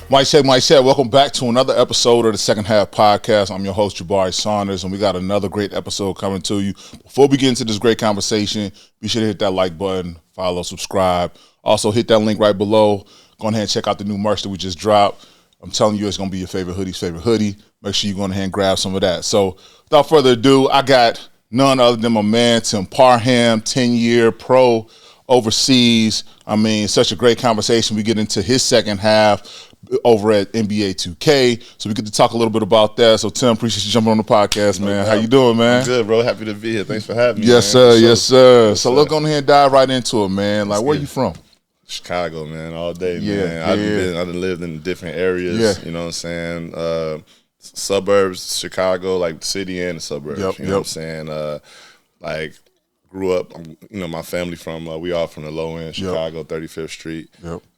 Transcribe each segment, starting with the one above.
Mike check. Welcome back to another episode of the Second Half Podcast. I'm your host, Jabari Saunders, and we got another great episode coming to you. Before we get into this great conversation, be sure to hit that like button, follow, subscribe. Also, hit that link right below. Go ahead and check out the new merch that we just dropped. I'm telling you, it's going to be your favorite hoodie. Make sure you go ahead and grab some of that. So, without further ado, I got none other than my man, Tim Parham, 10-year pro overseas. I mean, such a great conversation. We get into his second half over at NBA 2K, so we get to talk a little bit about that. So, Tim, appreciate you jumping on the podcast, man. How you doing, man? I'm good, bro. Happy to be here. Thanks for having me. Yes, man. sir. Yes, sir. So, let's go ahead and dive right into it, man. Like, where you from? Chicago, man, all day, man. I've lived in different areas, you know what I'm saying? Suburbs, Chicago, like the city and the suburbs, you know what I'm saying? Like, grew up, my family we all from the low end, Chicago, 35th Street.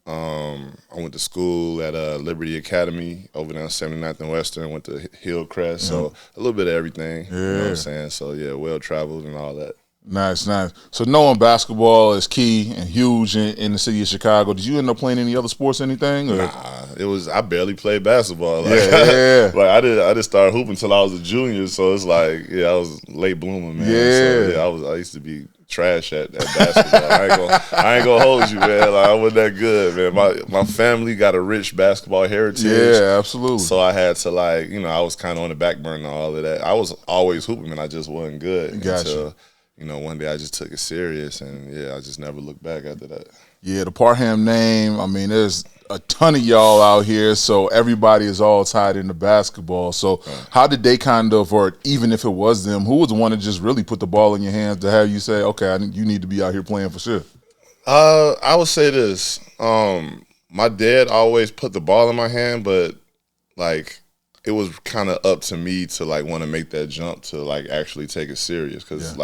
I went to school at Liberty Academy over there on 79th and Western, went to Hillcrest, so a little bit of everything, you know what I'm saying? So, yeah, well-traveled and all that. Nice. So knowing basketball is key and huge in the city of Chicago. Did you end up playing any other sports, anything? Or? Nah, I barely played basketball. Like, like I didn't start hooping until I was a junior, so it's like, I was late bloomer, man. So, I used to be trash at basketball. I ain't gonna hold you, man. Like, I wasn't that good, man. My family got a rich basketball heritage. Yeah, absolutely. So I had to I was kind of on the back burner and all of that. I was always hooping, and I just wasn't good until one day I just took it serious, and I just never looked back after that. Yeah, the Parham name, I mean, there's a ton of y'all out here, so everybody is all tied into basketball. So how did they or even if it was them, who was the one that just really put the ball in your hands to have you say, okay, you need to be out here playing for sure? I would say this. My dad always put the ball in my hand, but, it was kind of up to me to want to make that jump to actually take it serious because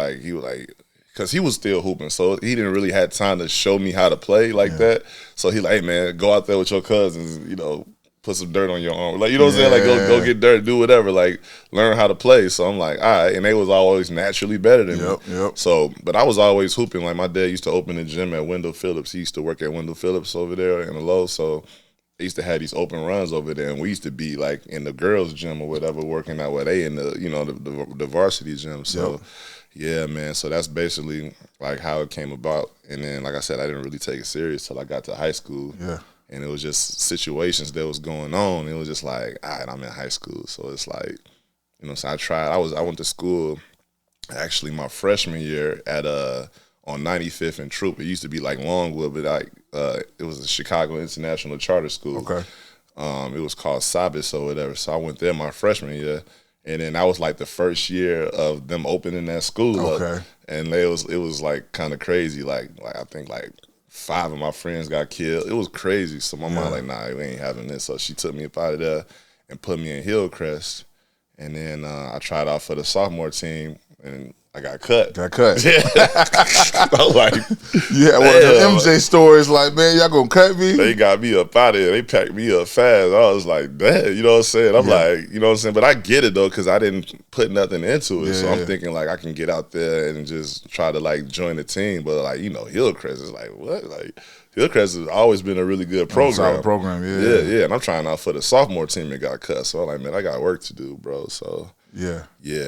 he was still hooping, so he didn't really have time to show me how to play that. So he hey man, go out there with your cousins, put some dirt on your arm, you know what I'm saying, go get dirt, do whatever, learn how to play. So I'm like, all right, and they was always naturally better than me. So, but I was always hooping. Like my dad used to open the gym at Wendell Phillips. He used to work at Wendell Phillips over there in the Low. So they used to have these open runs over there, and we used to be in the girls' gym or whatever, working out where they in the the varsity gym. So yeah, man. So that's basically how it came about. And then, like I said, I didn't really take it serious till I got to high school. Yeah. And it was just situations that was going on. It was just all right, I'm in high school, so it's so I tried. I went to school actually my freshman year at on 95th and Troop. It used to be Longwood, but it was a Chicago International Charter School. Okay. It was called Sabis or whatever. So I went there my freshman year, and then that was the first year of them opening that school up. And it was kind of crazy. I think 5 of my friends got killed. It was crazy. So my mom nah, we ain't having this. So she took me up out of there and put me in Hillcrest. And then I tried out for the sophomore team, and I got cut. Yeah. I was like, the MJ story is man, y'all gonna cut me? They got me up out of there. They packed me up fast. I was like, damn, you know what I'm saying? I'm you know what I'm saying? But I get it, though, because I didn't put nothing into it. So I'm thinking, I can get out there and just try to, join the team. But, Hillcrest is what? Hillcrest has always been a really good program. Solid program, Yeah. And I'm trying out for the sophomore team that got cut. So I'm man, I got work to do, bro. So yeah,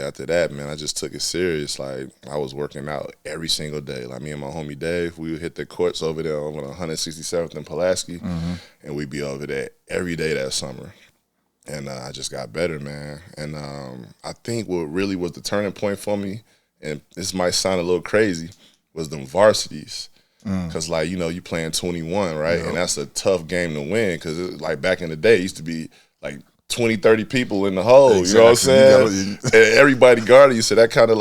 after that, man, I just took it serious. I was working out every single day. Me and my homie Dave, we would hit the courts over there on 167th and Pulaski, and we'd be over there every day that summer. And I just got better, man. And I think what really was the turning point for me, and this might sound a little crazy, was them varsities. Because, you playing 21, right? And that's a tough game to win because, back in the day, it used to be, 20, 30 people in the hole, you know what I'm saying? And everybody guarded you, so that kind of,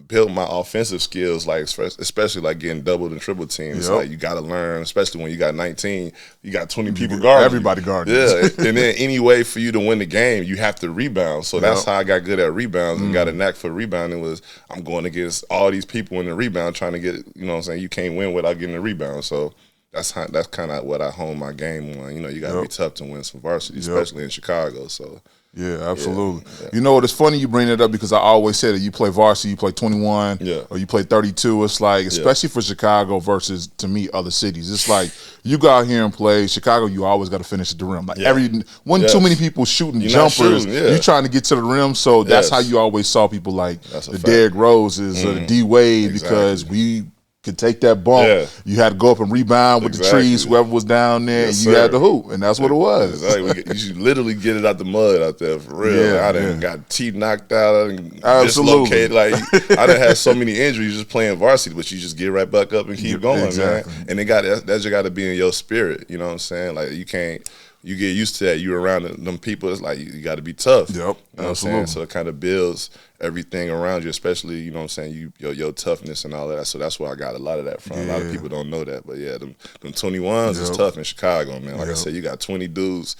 built my offensive skills, especially, getting doubled and triple teams. You got to learn, especially when you got 19, you got 20 people guarding. Everybody guarding. Yeah, and then any way for you to win the game, you have to rebound. So that's how I got good at rebounds and got a knack for rebounding was I'm going against all these people in the rebound trying to get, you know what I'm saying, you can't win without getting a rebound. So that's kind of what I hone my game on. You got to be tough to win some varsity, especially in Chicago. So Yeah, absolutely. Yeah. You know what? It's funny you bring it up because I always say that you play varsity, you play 21, or you play 32. It's like, especially for Chicago versus, to me, other cities. It's like you go out here and play Chicago. You always got to finish at the rim. Like too many people shooting jumpers. You're trying to get to the rim, so that's how you always saw people like the Derrick Roses or the D Wade because we could take that bump. Yeah. You had to go up and rebound with the trees, whoever was down there, and you had to hoop, and that's what it was. You should literally get it out the mud out there for real. Yeah, I done got teeth knocked out, I done dislocated. Like I done had so many injuries just playing varsity, but you just get right back up and keep going, man. And that just got to be in your spirit. You know what I'm saying? Like you can't. You get used to that. You're around them people. It's like you got to be tough. Yep, you know what I'm saying? So it kind of builds everything around you, especially, you know what I'm saying, your toughness and all that. So that's where I got a lot of that from. A lot of people don't know that. But yeah, them 21s is tough in Chicago, man. Like I said, you got 20 dudes,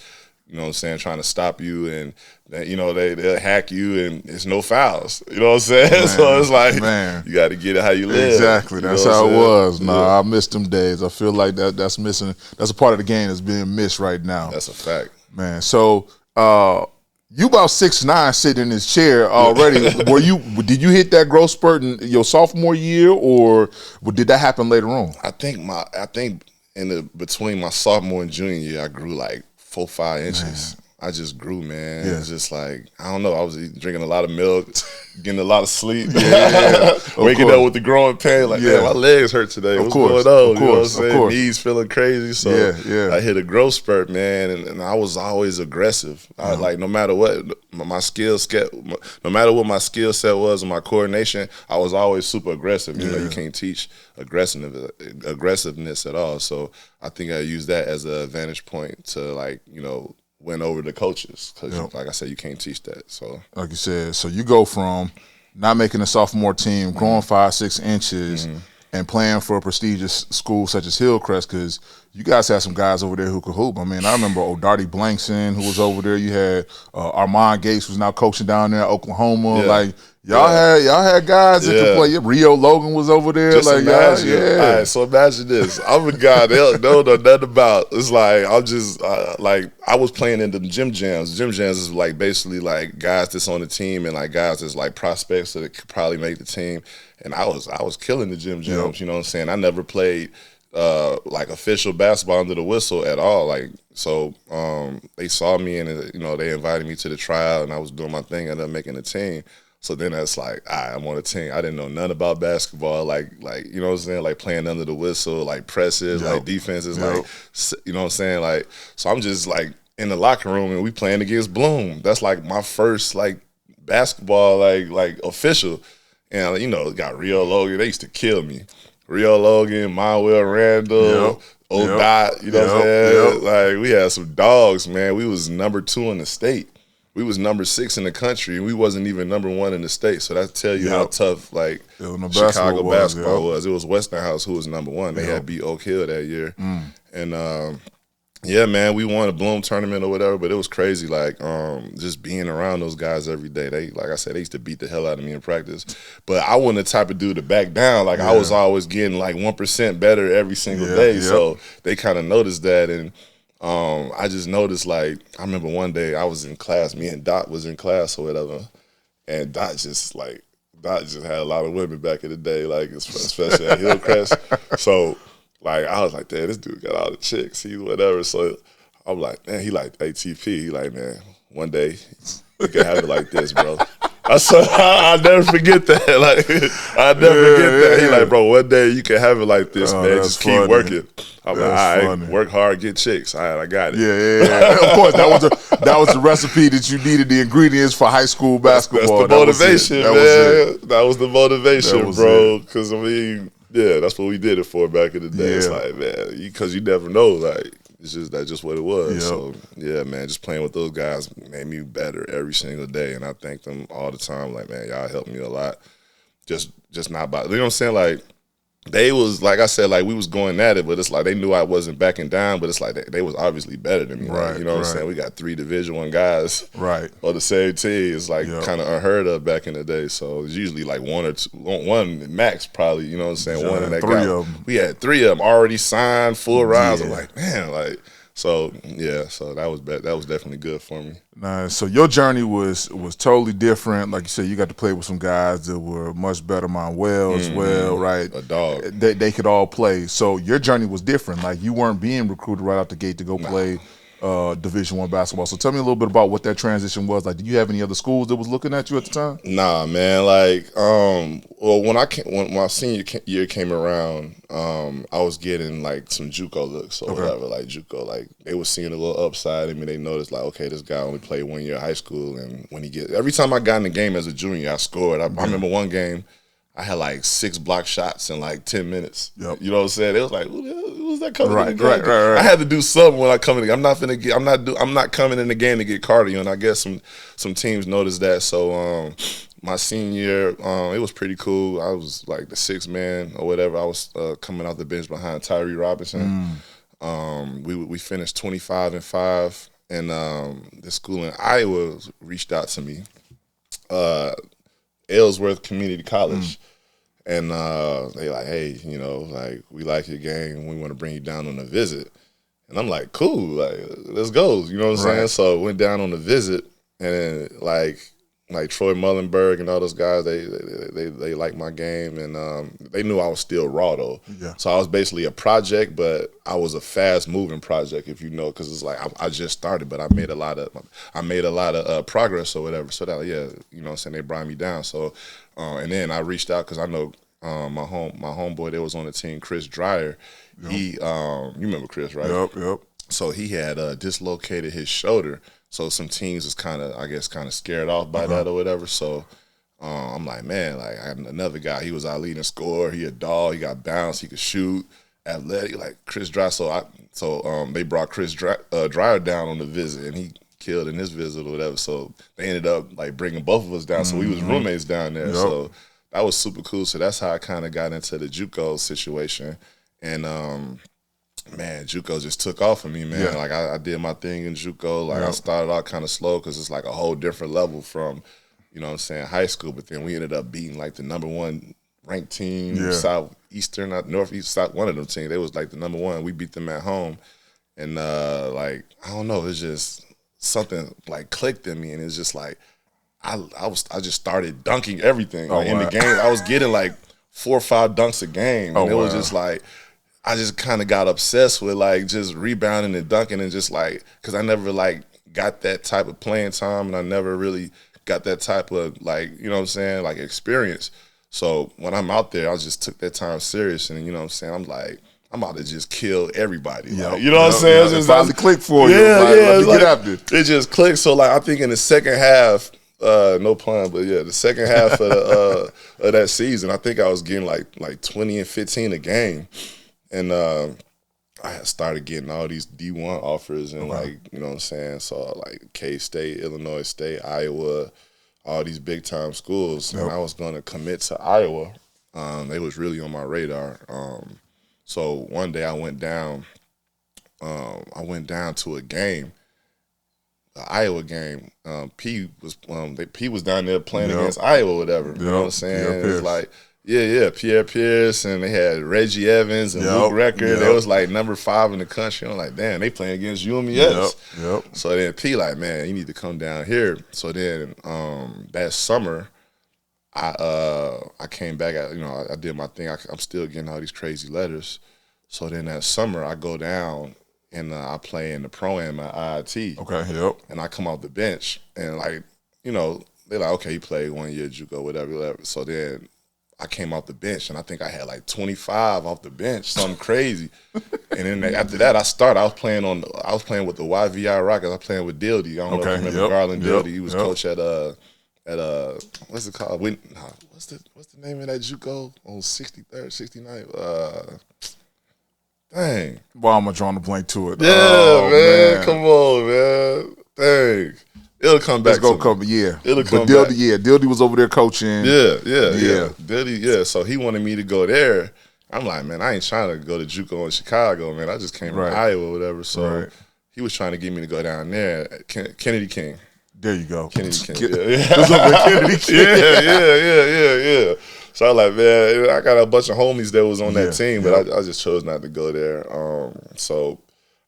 you know what I'm saying, trying to stop you, and you know they'll hack you, and it's no fouls. You know what I'm saying? Man, so it's like you got to get it how you live. Exactly. That's how it was. Nah, I miss them days. I feel like that's missing. That's a part of the game that's being missed right now. That's a fact, man. So you about 6'9", sitting in this chair already. Did you hit that growth spurt in your sophomore year, or did that happen later on? I think between my sophomore and junior year, I grew like 4-5 inches. I just grew, man. It's just like, I don't know. I was drinking a lot of milk, getting a lot of sleep, waking up with the growing pain. Like, man, my legs hurt today. What's going on? You know what I'm saying? Knees feeling crazy. So I hit a growth spurt, man, and I was always aggressive. I, like, no matter what my skill set was and my coordination, I was always super aggressive. You know, you can't teach aggressiveness at all. So I think I used that as an advantage point to, like, you know, win over the coaches because, like I said, you can't teach that. So, like you said, so you go from not making a sophomore team, growing 5-6 inches, and playing for a prestigious school such as Hillcrest, because you guys had some guys over there who could hoop. I mean, I remember O'Darty Blankson, who was over there. You had Armand Gates, who's now coaching down there in Oklahoma. Like, y'all had guys that could play. Rio Logan was over there. Just like, imagine. All right, so imagine this. I'm a guy they don't know nothing about. It's like, I'm just, like, I was playing in the gym jams. Gym jams is like basically like guys that's on the team and like guys that's like prospects that could probably make the team. And I was killing the gym jams, you know what I'm saying? I never played like official basketball under the whistle at all. Like, so they saw me and, you know, they invited me to the tryout and I was doing my thing and ended up making the team. So then that's like, all right, I'm on a team. I didn't know nothing about basketball, like you know what I'm saying, like playing under the whistle, like presses, like defenses, like, you know what I'm saying, like, so I'm just like in the locker room and we playing against Bloom. That's like my first like basketball like official, and you know, got Rio Logan. They used to kill me. Rio Logan, Manuel Randall, Dot. You know what I'm saying? Like we had some dogs, man. We was number 2 in the state. We was number 6 in the country, and we wasn't even number 1 in the state. So that tell you how tough, like, Chicago basketball was. It was Westinghouse who was number 1. They had beat Oak Hill that year. And, yeah, man, we won a Bloom tournament or whatever, but it was crazy, like, just being around those guys every day. They, like I said, they used to beat the hell out of me in practice. But I wasn't the type of dude to back down. Like, I was always getting, like, 1% better every single day. So they kind of noticed that, and I just noticed, like, I remember one day I was in class, me and Dot was in class or whatever, and Dot just had a lot of women back in the day, like, especially at Hillcrest. So, like, I was like, damn, this dude got all the chicks, he whatever. So I'm like, man, he like ATP. He like, man, one day you can have it like this, bro. I said, I'll never forget that. Like, I'll never forget that. He like, bro, one day you can have it like this, man. Just keep working. I'm like, all right, work hard, get chicks. All right, I got it. Yeah. Of course, that was the recipe that you needed, the ingredients for high school basketball. That's the motivation, man. That was the motivation, bro. Because, I mean, yeah, that's what we did it for back in the day. It's like, man, because you never know, like, that's just what it was. So, yeah, man, just playing with those guys made me better every single day, and I thank them all the time. Like, man, y'all helped me a lot. Just not about, you know what I'm saying? Like, they was, like I said, like, we was going at it, but it's like they knew I wasn't backing down, but it's like they was obviously better than me. Right, you know what I'm saying? We got 3 Division I guys on the same team. It's like kind of unheard of back in the day. So it's usually like 1 or 2, 1 max probably, you know what I'm saying? One in that guy. We had 3 of them already signed, full rides. I'm like, man, like, So yeah, so that was definitely good for me. Nice. So your journey was totally different. Like you said, you got to play with some guys that were much better mind well as well, right? A dog. They could all play. So your journey was different. Like you weren't being recruited right out the gate to go play Division I basketball. So tell me a little bit about what that transition was. Like, did you have any other schools that was looking at you at the time? Nah, man. Like, well, when my senior year came around, I was getting like some JUCO looks or whatever. Like JUCO, like they were seeing a little upside in me. They noticed like, okay, this guy only played 1 year of high school, and when every time I got in the game as a junior, I scored. I remember one game, I had like 6 block shots in like 10 minutes. Yep. You know what I'm saying? It was like, who's that coming in the game? Right. I had to do something when I come in the game. I'm not coming in the game to get cardio, and I guess some teams noticed that. So my senior year, it was pretty cool. I was like the 6th man or whatever. I was coming off the bench behind Tyree Robinson. We finished 25-5, and the school in Iowa reached out to me. Ellsworth Community College. And they like, hey, you know, like, we like your game. We want to bring you down on a visit. And I'm like, cool, like, let's go. You know what I'm saying? So went down on a visit, and then, like Troy Mullenberg and all those guys, they liked my game, and they knew I was still raw, though. Yeah. So I was basically a project, but I was a fast-moving project, if you know, because it's like I just started, but I made a lot of progress or whatever. So that, yeah, you know what I'm saying, they brought me down. So, and then I reached out because I know my homeboy that was on the team, Chris Dreyer. Yep. He, you remember Chris, right? Yep. So he had dislocated his shoulder. So some teams was kind of scared off by that or whatever. So I'm like, man, like I had another guy. He was our leading scorer. He a dog. He got bounce. He could shoot. Athletic, like Chris Dreyer. So they brought Chris Dreyer down on the visit, and he killed in his visit or whatever. So they ended up like bringing both of us down. So we was roommates down there. Yep. So that was super cool. So that's how I kind of got into the JUCO situation. And man, JUCO just took off for me, man. Yeah. Like I did my thing in JUCO. Like I started out kind of slow because it's like a whole different level from, you know what I'm saying, high school. But then we ended up beating like the #1 ranked team, Southeastern, not Northeast, South, one of them teams. They was like the #1. We beat them at home. And like, I don't know, it's just something like clicked in me, and it's just like I just started dunking everything. Like in the game, I was getting like 4 or 5 dunks a game. And it was just like, I just kind of got obsessed with like just rebounding and dunking, and just like, because I never like got that type of playing time, and I never really got that type of like, you know what I'm saying, like experience. So when I'm out there, I just took that time serious, and you know what I'm saying, I'm like, I'm about to just kill everybody. Yep. Like, you know what I'm saying? It finally clicked for you. Let me get after it. It just clicked. So like, I think in the second half, no pun, but yeah, the second half of that season, I think I was getting like 20 and 15 a game. And I had started getting all these D1 offers, and like, you know what I'm saying? So like K-State, Illinois State, Iowa, all these big time schools. Yep. And I was going to commit to Iowa. They was really on my radar. So one day I went down to a game, an Iowa game. P was down there playing against Iowa, whatever. You know what I'm saying? It's like, Pierre Pierce, and they had Reggie Evans and Luke Record. They was like #5 in the country. I'm like, damn, they playing against UMES. Yep. So then P like, man, you need to come down here. So then that summer, I came back. I did my thing. I'm still getting all these crazy letters. So then that summer, I go down and I play in the Pro-Am at IIT. Okay, yep. And I come off the bench, and like, you know, they're like, okay, you played 1 year JUCO, whatever. So then I came off the bench, and I think I had like 25 off the bench, something crazy. And then after that, I was playing with the YVI Rockets. I was playing with Dildy. I don't know if you remember Garland Dildy. He was coach at what's it called? What's the name of that JUCO on 63rd, 69th? Dang. Why am I drawing a blank to it? Yeah, man. Come on, man. Dang. It'll come back. It'll come back. Dildy was over there coaching. Yeah. Dildy, so he wanted me to go there. I'm like, man, I ain't trying to go to JUCO in Chicago, man. I just came from Iowa or whatever. So he was trying to get me to go down there. Kennedy King. There you go. Kennedy King. Kennedy King. Yeah. So I was like, man, I got a bunch of homies that was on that team, but I just chose not to go there. So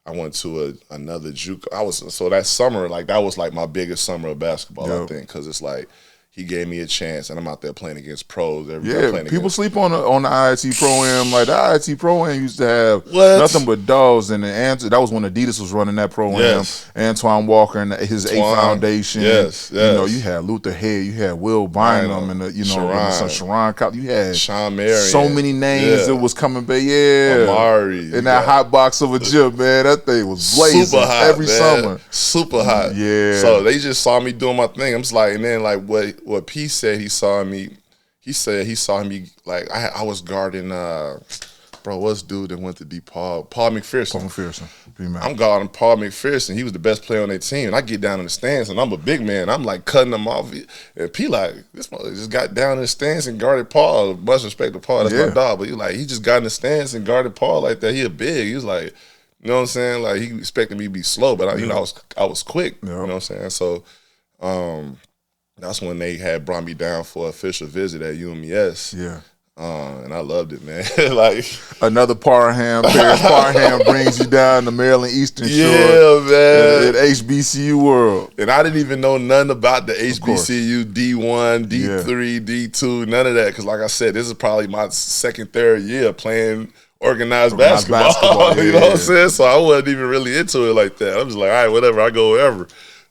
I went to another JUCO. So that summer, like that was like my biggest summer of basketball, I think, because it's like he gave me a chance, and I'm out there playing against pros. People sleep on the IIT Pro-Am. Like the IIT Pro-Am used to have nothing but dogs, and that was when Adidas was running that Pro-Am. Yes. Antoine Walker and his A Foundation. Yes. You know, you had Luther Head, you had Will Bynum, and Sharon Cop. You had Sean Marion. So many names that was coming back. Yeah, Amari in that hot box of a gym, man. That thing was blazing super hot, every summer. Super hot. Yeah. So they just saw me doing my thing. I'm just like, and then like what P said, he saw me. He said he saw me like I was guarding. What's dude that went to DePaul? Paul McPherson. I'm guarding Paul McPherson. He was the best player on their team. And I get down in the stands, and I'm a big man. I'm like cutting him off. And P like, this mother just got down in the stands and guarded Paul. Much respect to Paul. That's my dog. But he just got in the stands and guarded Paul like that. He a big. He was like, you know what I'm saying? Like he expected me to be slow, but I was quick. You know what I'm saying? So that's when they had brought me down for an official visit at UMES. Yeah. And I loved it, man. Like another Parham, Paris Parham brings you down to Maryland Eastern Shore. Yeah, man. At HBCU World. And I didn't even know nothing about the HBCU D1, D3, D2, none of that. Because like I said, this is probably my second, third year playing organized basketball. You know what I'm saying? So I wasn't even really into it like that. I'm just like, all right, whatever, I go wherever.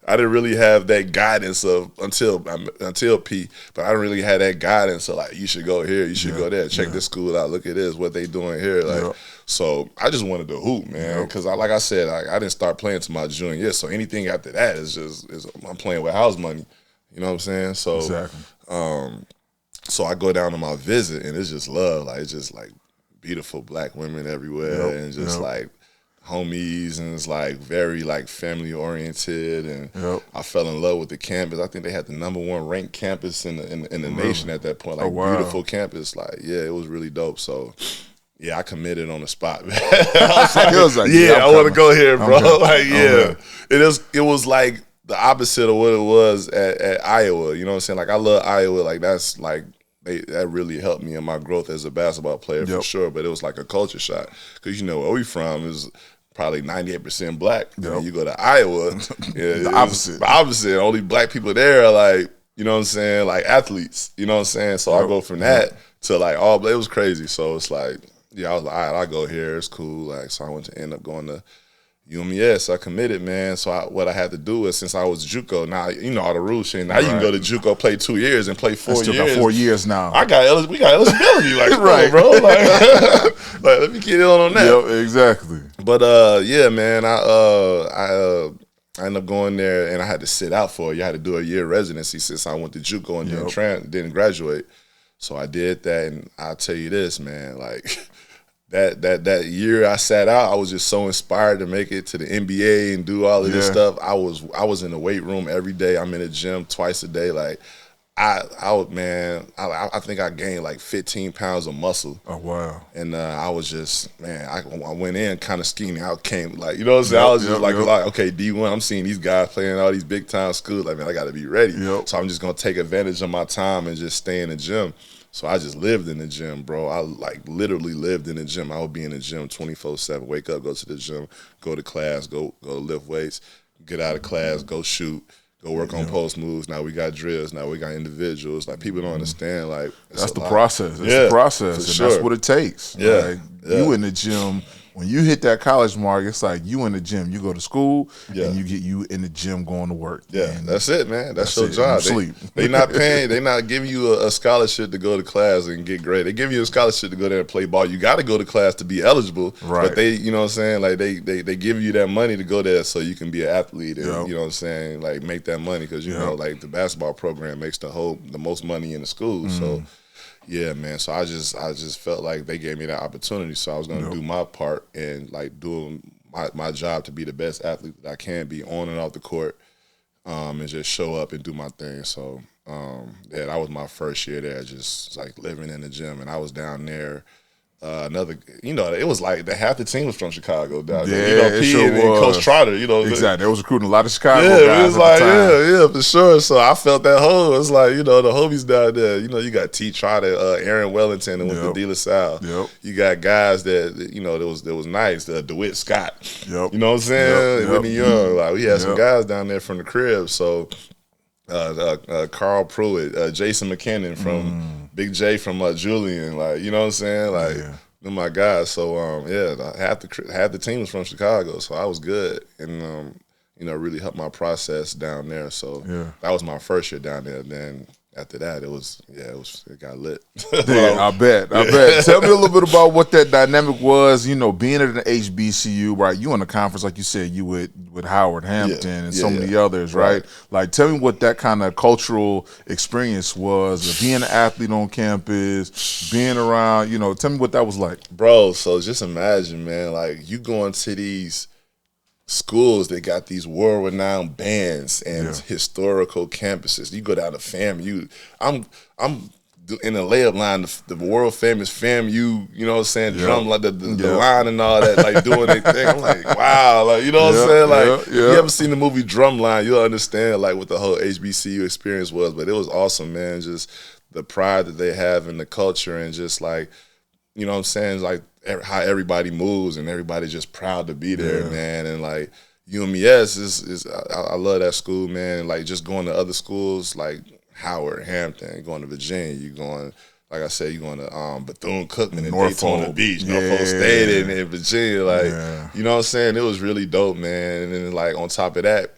I didn't really have that guidance until P, but I didn't really have that guidance of like, you should go here, you should go there, check this school out, look at this, what they doing here. Like, so I just wanted to hoop, man, because like I said, I didn't start playing till my junior year, so anything after that is I'm playing with house money. You know what I'm saying? So, so I go down to my visit, and it's just love. Like, it's just like beautiful black women everywhere, and just like homies, and it's like very like family oriented, and I fell in love with the campus. I think they had the #1 ranked campus in the nation at that point. Like beautiful campus. Like it was really dope. So I committed on the spot, man. I was like, I want to go here, bro. Like it was like the opposite of what it was at Iowa. You know what I'm saying? Like I love Iowa. Like that's like. That really helped me in my growth as a basketball player for sure, but it was like a culture shock because you know where we from is probably 98% black. You go to Iowa, the opposite. The opposite. Only black people there are like, you know what I'm saying, like athletes. You know what I'm saying? So I go from that to like all. It was crazy. So it's like, I was like, all right, I'll go here. It's cool. Like, so I went to end up going to UMES. I committed, man. So what I had to do is, since I was JUCO, now you know all the rules. Shit. Now you can go to JUCO, play 2 years, and play 4 years. Got 4 years now. We got eligibility, like bro. Like, let me get in on that. Yep, exactly. But man, I ended up going there, and I had to sit out for it. You had to do a year residency since I went to JUCO and didn't graduate. So I did that, and I'll tell you this, man, like. That year I sat out, I was just so inspired to make it to the NBA and do all of this stuff. I was in the weight room every day. I'm in the gym twice a day. Like I think I gained like 15 pounds of muscle. Oh wow! And I was just I went in kind of skinny. I came like, you know what I'm saying? I was just like okay, D1. I'm seeing these guys playing all these big time schools. Like, man, I got to be ready. So I'm just gonna take advantage of my time and just stay in the gym. So I just lived in the gym, bro. I like literally lived in the gym. I would be in the gym 24/7. Wake up, go to the gym, go to class, go lift weights, get out of class, go shoot, go work on post moves. Now we got drills. Now we got individuals. Like people don't understand. Like that's the process. That's the process, and that's what it takes. Like, you in the gym. When you hit that college mark, it's like you in the gym. You go to school, and you in the gym going to work. That's it, man. That's your job. They not paying. They not giving you a scholarship to go to class and get grade. They give you a scholarship to go there and play ball. You got to go to class to be eligible. Right. But they, you know what I'm saying? Like they give you that money to go there so you can be an athlete and you know what I'm saying? Like make that money because you know like the basketball program makes the most money in the school. So. Yeah, man. So I just felt like they gave me that opportunity. So I was going to do my part and like doing my job to be the best athlete that I can be on and off the court, and just show up and do my thing. So that was my first year there, just like living in the gym. And I was down there another, it was like half the team was from Chicago down Yeah, there. it P sure and Coach was. Trotter, Exactly. They was recruiting a lot of Chicago yeah, guys it was at like, the time. yeah, for sure. So I felt that hole. It's like, the homies down there. You got T. Trotter, Aaron Wellington, and went to De La Salle. Yep. You got guys that was nice. DeWitt Scott. Yep. You know what I'm saying? Yep. Whitney Young. Like we had some Yep. guys down there from the crib. So Carl Pruitt, Jason McKinnon from Big J from Julian. Like, you know what I'm saying? Like. Yeah. They're my guys. So half the team was from Chicago, so I was good, and really helped my process down there. So that was my first year down there. Then after that, it got lit. Yeah, I bet. Tell me a little bit about what that dynamic was. Being at an HBCU, right? You in a conference like you said, you with Howard Hampton and so many others, right? Like, tell me what that kind of cultural experience was of being an athlete on campus, being around. Tell me what that was like, bro. So just imagine, man, like you going to these schools that got these world-renowned bands and historical campuses. You go down to FAMU. I'm in the layup line, the world famous FAMU. You know what I'm saying? Drum like the line and all that, like doing their thing. I'm like, wow, like what I'm saying? Like, if you ever seen the movie Drumline, you'll understand like what the whole HBCU experience was. But it was awesome, man. Just the pride that they have in the culture and just like, you know what I'm saying? Like how everybody moves and everybody's just proud to be there, man. And like UMES is I love that school, man. Like just going to other schools like Howard, Hampton, going to Virginia, you going, like I said, you going to Bethune-Cookman and Daytona Beach, Norfolk State in Virginia. Like, you know what I'm saying? It was really dope, man. And then like on top of that,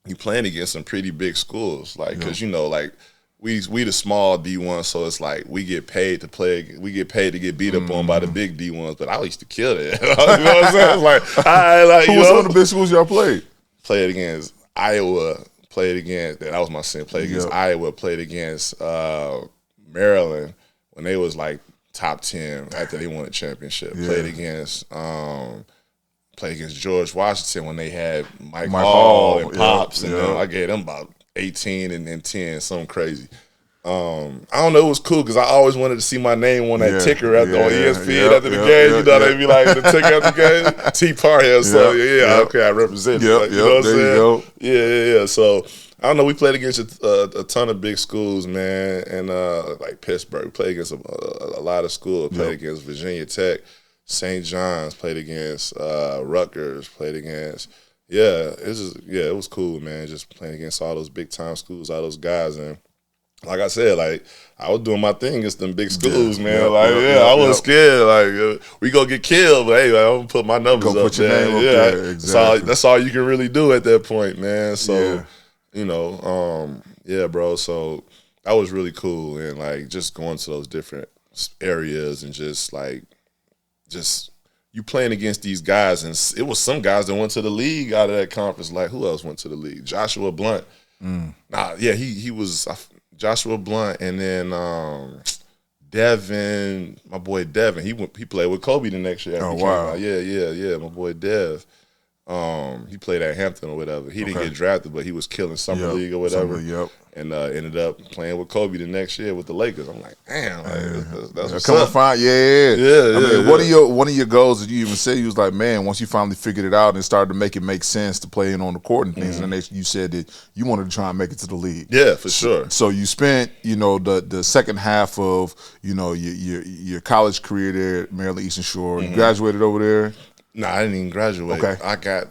you playing against some pretty big schools, like because like. We the small D1, so it's like we get paid to play. We get paid to get beat up on by the big D1s. But I used to kill it. You know what I'm saying? It's like, who was some of the big schools y'all played? Played against Iowa. Played against that was my sin. Played against Iowa. Played against Maryland when they was like top 10 after they won a championship. Played against George Washington when they had Mike Hall and Pops, and I gave them about 18 and 10, something crazy. I don't know, it was cool because I always wanted to see my name on that ticker on ESPN after the game. They'd be like, the ticker after the game, Tim Parham. So, okay, I represent you. Like, you know what I'm saying? Yeah. So, I don't know, we played against a ton of big schools, man, and like Pittsburgh. We played against a lot of schools. Played against Virginia Tech, St. John's, played against Rutgers, played against – it was cool, man, just playing against all those big-time schools, all those guys. And like I said, like, I was doing my thing against them big schools, man. I wasn't scared. Like, we go get killed, but, hey, like, I'm going to put my numbers up put your name up there. Exactly. That's all you can really do at that point, man. So, bro, so that was really cool. And, like, just going to those different areas and just, like, you playing against these guys, and it was some guys that went to the league out of that conference. Like, who else went to the league? Joshua Blunt. He was Joshua Blunt, and then Devin, my boy Devin. He played with Kobe the next year. Oh, wow. Yeah, my boy Dev. He played at Hampton or whatever. He didn't get drafted, but he was killing Summer League or whatever. And ended up playing with Kobe the next year with the Lakers. I'm like, damn, that's what's up. Fine. Yeah. One of your goals that you even said, you was like, man, once you finally figured it out and started to make sense to playing on the court and things, and then you said that you wanted to try and make it to the league. Yeah, for sure. So you spent, the second half of, your college career there at Maryland Eastern Shore. You graduated over there. No, I didn't even graduate. Okay.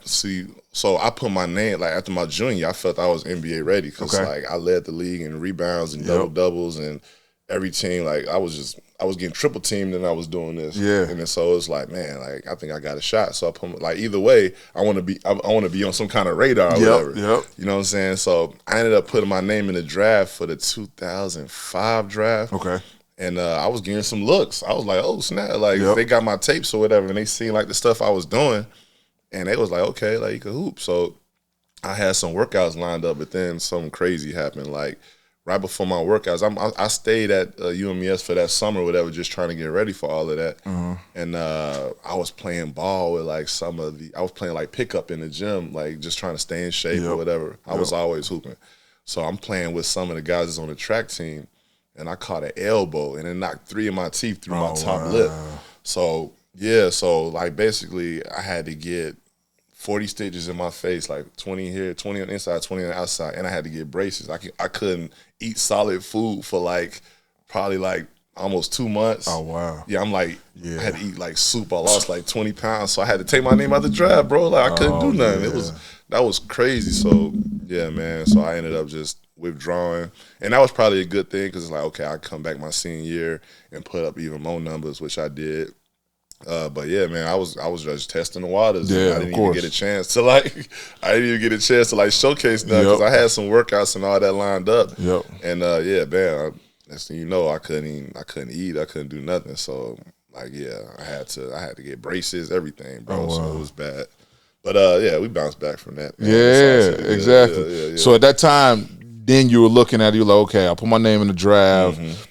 So I put my name, like after my junior, I felt I was NBA ready because like I led the league in rebounds and double-doubles, and every team, like I was getting triple teamed and I was doing this. Yeah. And then so it's like, man, like I think I got a shot. So I put like either way, I want to be on some kind of radar or whatever. You know what I'm saying? So I ended up putting my name in the draft for the 2005 draft. Okay. And I was getting some looks. I was like, oh, snap. Like, they got my tapes or whatever, and they seen, like, the stuff I was doing. And they was like, okay, like, you can hoop. So I had some workouts lined up, but then something crazy happened. Like, right before my workouts, I stayed at UMES for that summer or whatever, just trying to get ready for all of that. And I was playing ball with, like, I was playing, like, pickup in the gym, like, just trying to stay in shape or whatever. I was always hooping. So I'm playing with some of the guys that's on the track team. and I caught an elbow, and it knocked 3 of my teeth through my top lip. So yeah, so like basically I had to get 40 stitches in my face, like 20 here, 20 on the inside, 20 on the outside, and I had to get braces. I couldn't eat solid food for like probably like almost 2 months. Oh, wow. Yeah, I'm like, I had to eat like soup. I lost like 20 pounds, so I had to take my name out the draft, bro. Like I couldn't do nothing. That was crazy. So yeah, man. So I ended up just withdrawing, and that was probably a good thing because it's like, okay, I come back my senior year and put up even more numbers, which I did. But yeah, man, I was just testing the waters. Yeah, I didn't even get a chance to showcase that because I had some workouts and all that lined up. Yep. And yeah, man, next thing you know, I couldn't eat, I couldn't do nothing. So like, yeah, I had to get braces, everything, bro. Oh, wow. So it was bad. But yeah, we bounced back from that. Man. Yeah, exactly. Yeah. So at that time, then you were looking at it, you're like, okay, I'll put my name in the draft. Mm-hmm.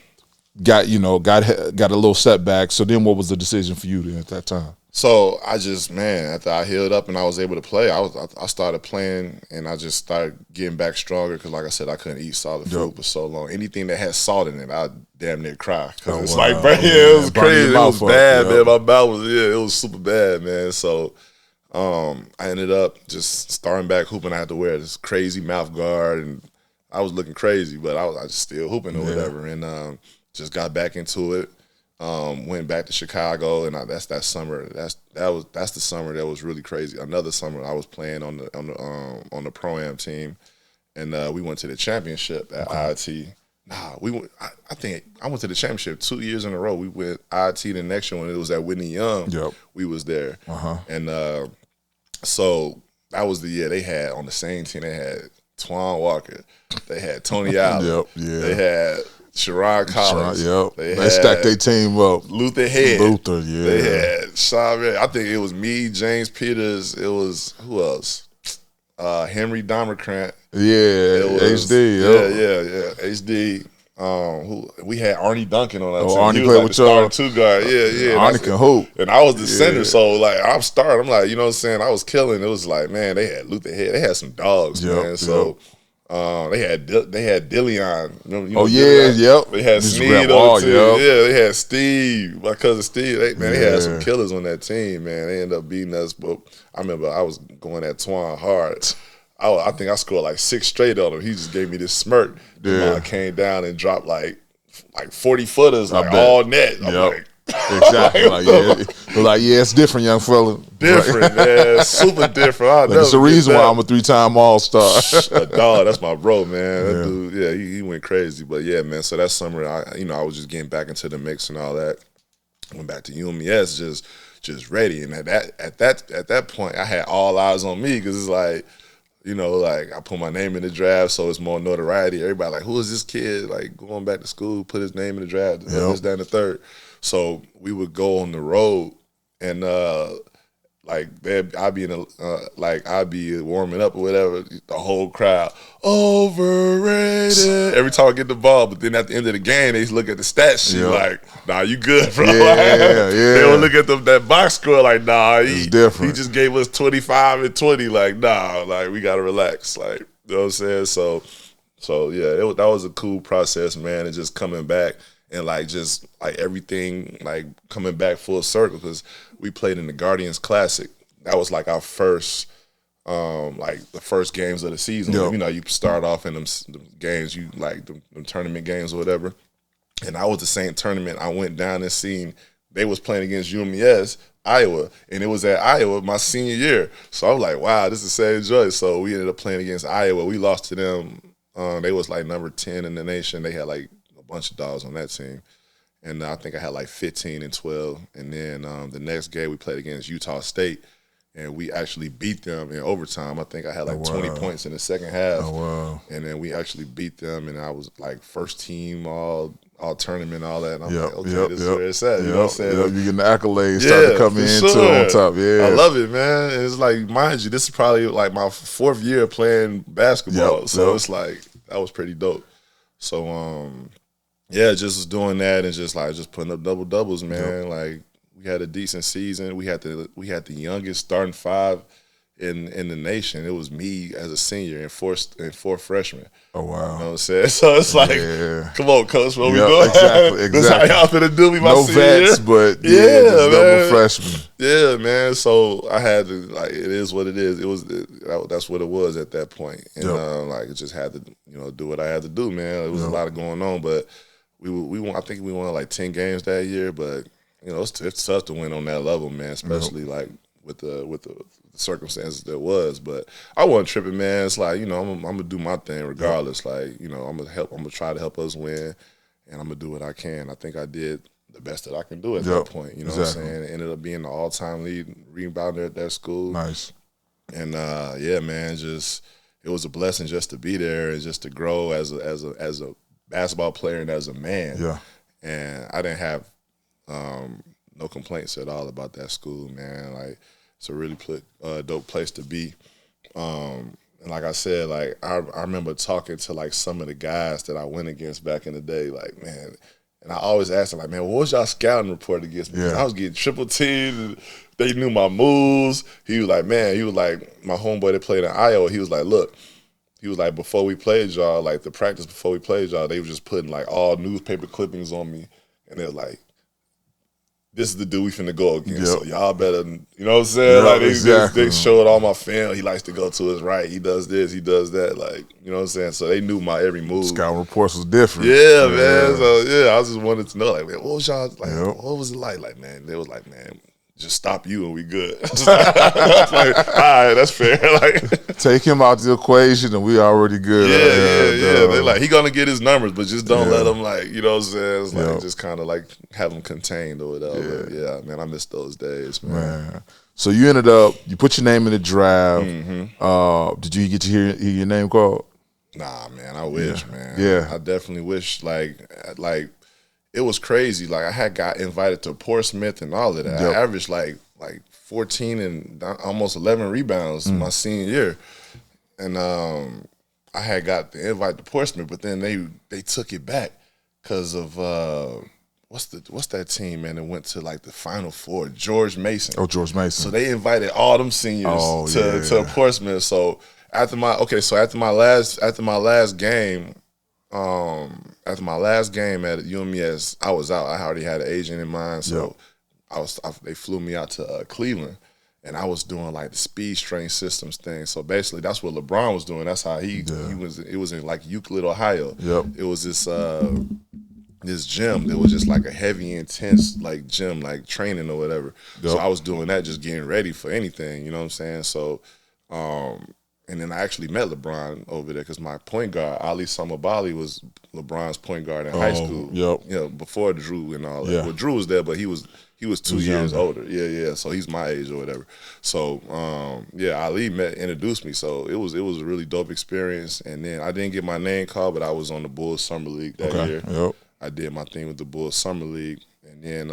Got a little setback. So then what was the decision for you then at that time? So I just, man, after I healed up and I was able to play, I started playing and I just started getting back stronger because, like I said, I couldn't eat solid food for so long. Anything that had salt in it, I'd damn near cry. Cause it's like, bro, it was crazy. It was bad, man. My mouth was, it was super bad, man. So I ended up just starting back hooping. I had to wear this crazy mouth guard and I was looking crazy, but I was just still hooping or whatever. And just got back into it. Went back to Chicago, and that's that summer. That's the summer that was really crazy. Another summer I was playing on the Pro-Am team, and we went to the championship at IIT. I think I went to the championship 2 years in a row. We went IIT the next year when it was at Whitney Young. Yep. We was there, and so that was the year they had on the same team. They had Twan Walker, they had Tony Allen, they had Sharon Collins. They stacked their team up. Luther Head. They had Sean. I think it was me, James Peters. It was who else? Henry Domerkrant. HD. HD. We had Arnie Duncan on that team. Arnie he was played like with the y'all. starting 2 guard. Yeah. Arnie can hoop. And I was the center, so like I'm starting. I'm like, you know what I'm saying? I was killing. It was like, man, they had Luther Head. They had some dogs, man. So. They had Dillion. Dillion? They had Sneed on the team. Yeah, they had Steve. My cousin Steve. They had some killers on that team, man. They ended up beating us, but I remember I was going at Twan hard. I think I scored like 6 straight on him. He just gave me this smirk. I came down and dropped like 40 footers, like all net. I'm like, exactly. It's different, young fella. Different, man. Super different. It's the reason why I'm a 3-time All-Star. Dog, that's my bro, man. That dude, he went crazy. But yeah, man. So that summer, I was just getting back into the mix and all that. Went back to UMES, just ready. And at that point, I had all eyes on me because it's like, I put my name in the draft, so it's more notoriety. Everybody like, who is this kid? Like going back to school, put his name in the draft, this, that, and the third. So we would go on the road, and I'd be warming up or whatever. The whole crowd overrated every time I get the ball. But then at the end of the game, they look at the stat sheet like, nah, you good, bro. They don't look at that box score like, nah, he just gave us 25 and 20. Like, nah, like we gotta relax. Like, you know what I'm saying? So yeah, that was a cool process, man, and just coming back. And just everything coming back full circle because we played in the Guardians Classic. That was like our first, the first games of the season. You start off in them games, them tournament games or whatever. And I was the same tournament. I went down and seen they was playing against UMES, Iowa, and it was at Iowa my senior year. So I was like, wow, this is the same joy. So we ended up playing against Iowa. We lost to them. They was number 10 in the nation. They had bunch of dogs on that team, and I think I had 15 and 12. And then the next game we played against Utah State, and we actually beat them in overtime. I think I had 20 points in the second half. Oh, wow. And then we actually beat them, and I was first team all tournament, all that. And I'm this is where it's at. You know what I'm saying? You getting the accolades starting to come into on top. Yeah, I love it, man. And it's mind you, this is probably my 4th year playing basketball. So it's that was pretty dope. So yeah, just doing that and just putting up double doubles, man. We had a decent season. We had the youngest starting 5 in the nation. It was me as a senior and four freshmen. Oh, wow. You know what I'm saying? So it's like, come on, coach, what we doing? Exactly. This how y'all finna do me my senior year? No vets, but just double freshmen. Yeah, man. So I had to, like, it is what it is. That's what it was at that point. And like, it just had to, do what I had to do, man. It was a lot of going on, but we won. I think we won like 10 games that year, but it's tough to win on that level, man. Especially like with the circumstances there was. But I wasn't tripping, man. It's like, I'm gonna do my thing regardless. Like, I'm gonna try to help us win, and I'm gonna do what I can. I think I did the best that I can do at that point. You know what I'm saying? It ended up being the all-time lead rebounder at that school. Nice. And yeah, man, it was a blessing just to be there and just to grow as a basketball player and as a man. Yeah. And I didn't have no complaints at all about that school, man. Like, it's a really dope place to be. And like I said, like I remember talking to like some of the guys that I went against back in the day, like, man. And I always asked them, like, man, what was y'all scouting report against me? I was getting triple teamed. They knew my moves. He was like, my homeboy that played in Iowa, he was like, look, before we played y'all, like the practice before we played y'all, they were just putting like all newspaper clippings on me. And they're like, this is the dude we finna go against. So y'all better, you know what I'm saying? Like they showed all my film. He likes to go to his right. He does this, he does that. Like, you know what I'm saying? So they knew my every move. Scout reports was different. Yeah, man. So I just wanted to know, like, man, what was y'all like? What was it like? Like, man, they was like, man, just stop you and we good. I was like, all right, that's fair. Like, take him out the equation and we already good. Yeah. They like, he gonna get his numbers, but just don't let him, like, you know what I'm saying? It's like just kind of like have him contained or whatever. Yeah, man, I miss those days, man. So you ended up, you put your name in the draft. Did you get to hear your name called? Nah, man, I wish, man. Yeah, I definitely wish. Like. It was crazy. Like, I had got invited to Portsmouth and all of that. I averaged like 14 and almost 11 rebounds my senior year, and I had got the invite to Portsmouth, but then they took it back because of what's that team, man, that went to like the Final Four? George Mason. Oh, George Mason. So they invited all them seniors to Portsmouth. So after my last game. After my last game at UMES, I was out. I already had an agent in mind, so they flew me out to Cleveland, and I was doing like the speed strength systems thing. So basically, that's what LeBron was doing. That's how he was. It was in like Euclid, Ohio. It was this gym that was just like a heavy, intense like gym, like training or whatever. So I was doing that, just getting ready for anything. You know what I'm saying? So. And then I actually met LeBron over there because my point guard, Ali Samabali, was LeBron's point guard in high school. Before Drew and all that. Well, Drew was there, but he was 2 years older. Yeah. So he's my age or whatever. So Ali introduced me. So it was a really dope experience. And then I didn't get my name called, but I was on the Bulls Summer League that year. I did my thing with the Bulls Summer League, and then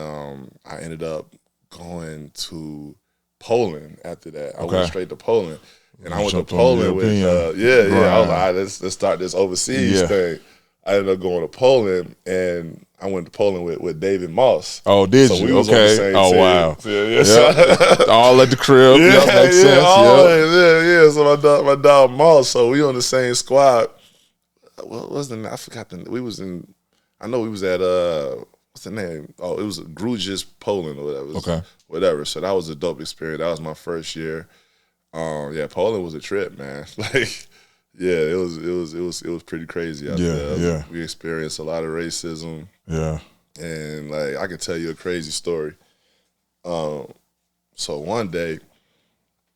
I ended up going to Poland after that. I went straight to Poland. And I went to Poland with, I was like, all right, let's start this overseas thing. I ended up going to Poland, and I went to Poland with David Moss. Oh, did you? We was on the same team. Wow. All at the crib. Makes sense. So my dog Moss, so we on the same squad. What was the name? I forgot I know we was at, what's the name? Oh, it was Grudziądz, Poland or whatever. Whatever. So that was a dope experience. That was my first year. Poland was a trip, man. Like, it was pretty crazy out there. We experienced a lot of racism. And like, I can tell you a crazy story. So one day,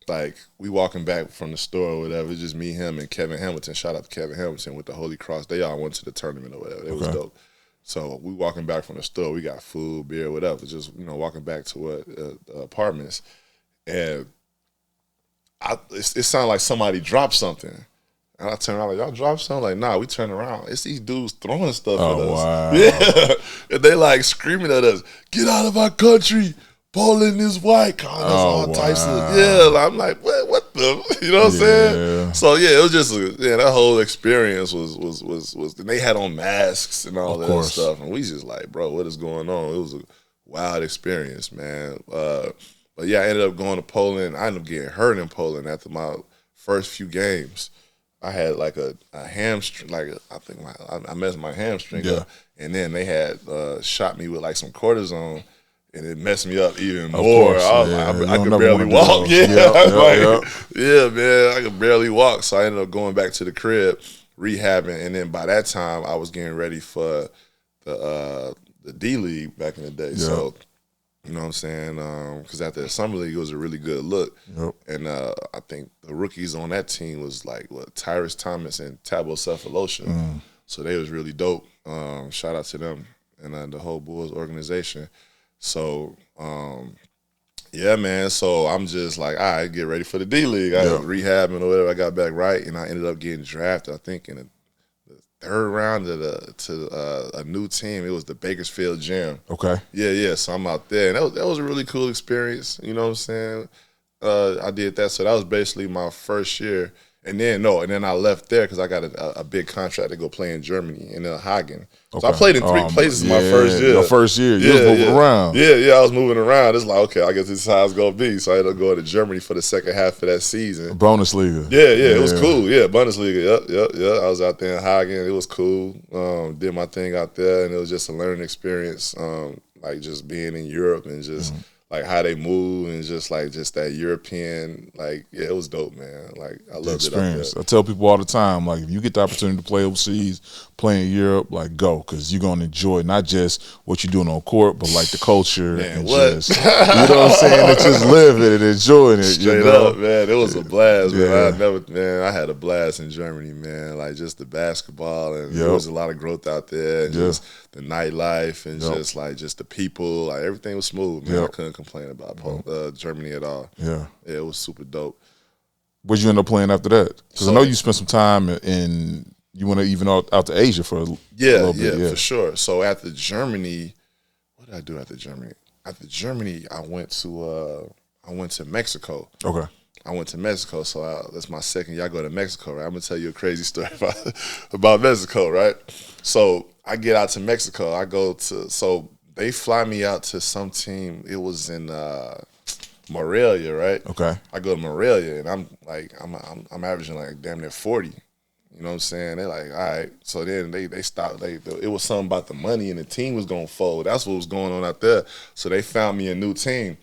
like, we walking back from the store or whatever, it's just me, him, and Kevin Hamilton. Shout out to Kevin Hamilton with the Holy Cross. They all went to the tournament or whatever. It was dope. So we walking back from the store. We got food, beer, whatever. Just walking back to apartments, and it sounded like somebody dropped something. And I turned around like, y'all dropped something? Like, nah, we turned around. It's these dudes throwing stuff at us. Wow. Yeah. And they like screaming at us, get out of our country. Poland is white. Calling us all types of, I'm like, what the, you know what I'm saying? So it was just, that whole experience was and they had on masks and all that stuff. And we just like, bro, what is going on? It was a wild experience, man. But yeah, I ended up going to Poland. I ended up getting hurt in Poland after my first few games. I had like a hamstring, like I think I messed my hamstring up, and then they had shot me with like some cortisone, and it messed me up even more. Course, I was like, I could barely walk. Yeah, man, I could barely walk. So I ended up going back to the crib, rehabbing, and then by that time I was getting ready for the D League back in the day. So. You know what I'm saying? Because after the summer league, it was a really good look. And I think the rookies on that team was like Tyrus Thomas and Tabo Cephalosha. So they was really dope. Shout out to them and the whole Bulls organization. So yeah, man. So I'm just like, all right, get ready for the D League. I was rehabbing or whatever. I got back right, and I ended up getting drafted. I think in the third round to a new team. It was the Bakersfield Gym. Okay. Yeah. So I'm out there, and that was a really cool experience. You know what I'm saying? I did that. So that was basically my first year. And then I left there because I got a big contract to go play in Germany in Hagen. Okay. So I played in 3 places my first year. Your first year, you was moving around. Yeah, I was moving around. It's like, okay, I guess this is how it's gonna be. So I ended up going to Germany for the second half of that season. Bundesliga. Yeah, it was cool. Yeah, Bundesliga. Yep. I was out there in Hagen. It was cool. Did my thing out there, and it was just a learning experience. Like just being in Europe and just. Like how they move and just that European, it was dope, man. Like I loved experience. it. I tell people all the time, like if you get the opportunity to play overseas, play in Europe, like go, because you're gonna enjoy not just what you're doing on court, but like the culture and just you know what I'm saying, and just living it and enjoying it. Straight up, man. It was a blast, man. I had a blast in Germany, man. Like just the basketball and there was a lot of growth out there and just the nightlife and just the people, like everything was smooth, man. I couldn't complain about Germany at all. Yeah, it was super dope. Where'd you end up playing after that? Because I know you spent some time in. You went even out to Asia for a little bit. Yeah, for sure. So after Germany, what did I do after Germany? After Germany, I went to Mexico. Okay. I went to Mexico, so that's my second year. I go to Mexico, right? I'm gonna tell you a crazy story about Mexico, right? So I get out to Mexico. So they fly me out to some team. It was in Morelia, right? Okay. I go to Morelia, and I'm averaging like damn near 40. You know what I'm saying? They're like, all right. So then they stopped. It was something about the money, and the team was gonna fold. That's what was going on out there. So they found me a new team.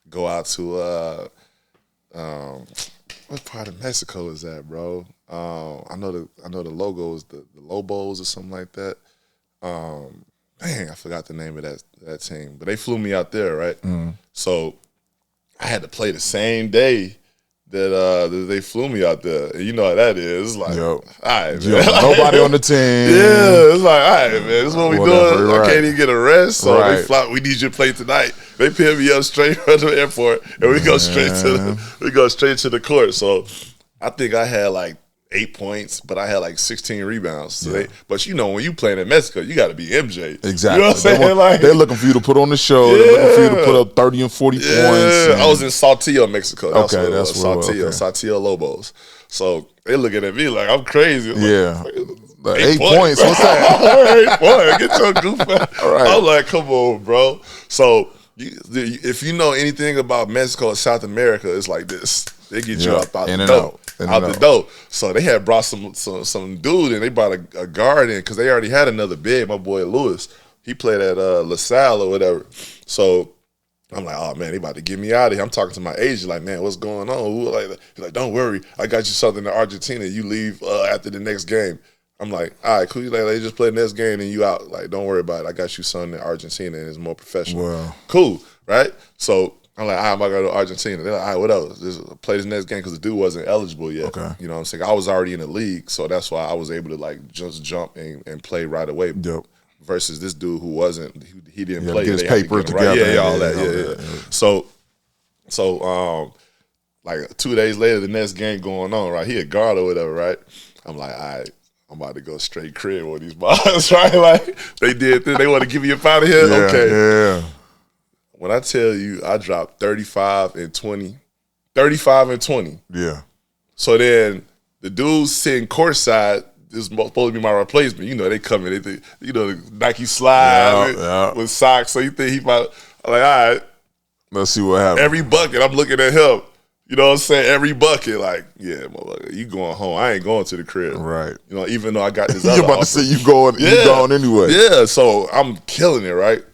Go out to what part of Mexico is that, bro? I know the logo is the Lobos or something like that. Dang, I forgot the name of that team. But they flew me out there, right? So I had to play the same day that they flew me out there. And you know how that is. It's like, all right, man. Nobody on the team. Yeah, it's like, all right, man, this is what we doing. Right. I can't even get a rest, so they fly. We need you to play tonight. They pick me up straight from the airport, and we go straight to the court. So I think I had like 8 points, but I had like 16 rebounds. So but you know, when you playing in Mexico, you got to be MJ. Exactly. You know what I'm saying? They're looking for you to put on the show. They're looking for you to put up 30 and 40 points. And I was in Saltillo, Mexico. That's Saltillo. Saltillo Lobos. So they looking at me like I'm crazy. Like 8 points. What's that? 8 points. Get your goof out. Right. I'm like, come on, bro. So if you know anything about Mexico and South America, it's like this. They get you out the door. So they had brought some dude and they brought a guard in because they already had another big, my boy Lewis. He played at La Salle or whatever. So I'm like, oh man, they about to get me out of here. I'm talking to my agent, like, man, what's going on? He's like, don't worry, I got you something in Argentina. You leave after the next game. I'm like, all right, cool. Like, they just play the next game and you out. Like, don't worry about it. I got you something in Argentina and it's more professional. Wow. Cool, right? So I'm like, all right, I'm going to go to Argentina. They're like, all right, what else? Just play this next game because the dude wasn't eligible yet. Okay. You know what I'm saying? I was already in the league, so that's why I was able to like just jump and play right away. Yep. Versus this dude who wasn't, he didn't play. Get his papers together. Right. All that. So like 2 days later, the next game going on, right? He a guard or whatever, right? I'm like, all right, I'm about to go straight crib with these balls, right? Like they did this. They want to give me up out of here? Okay. Yeah. When I tell you I dropped 35 and 20. 35 and 20. Yeah. So then the dudes sitting courtside, this is supposed to be my replacement. You know, they come in, the Nike slide with socks. So you think he might, I'm like, all right. Let's see what happens. Every bucket, I'm looking at him. You know what I'm saying? Every bucket, like, yeah, motherfucker, you going home. I ain't going to the crib. Right. You know, even though I got this You're other about offer. to say you going anyway. Yeah, so I'm killing it, right?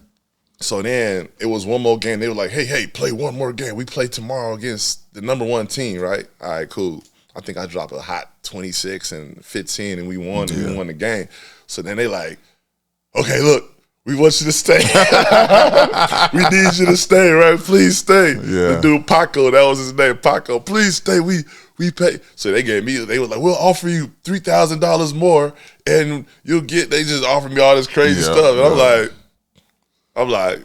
So then it was one more game. They were like, hey, play one more game. We play tomorrow against the number 1 team, right? All right, cool. I think I dropped a hot 26 and 15, and we won. And we won the game. So then they like, okay, look, we want you to stay. We need you to stay, right? Please stay. Yeah. The dude Paco, that was his name, Paco. Please stay. We pay. So they were like, we'll offer you $3,000 more, and you'll get. They just offered me all this crazy stuff, and I'm like,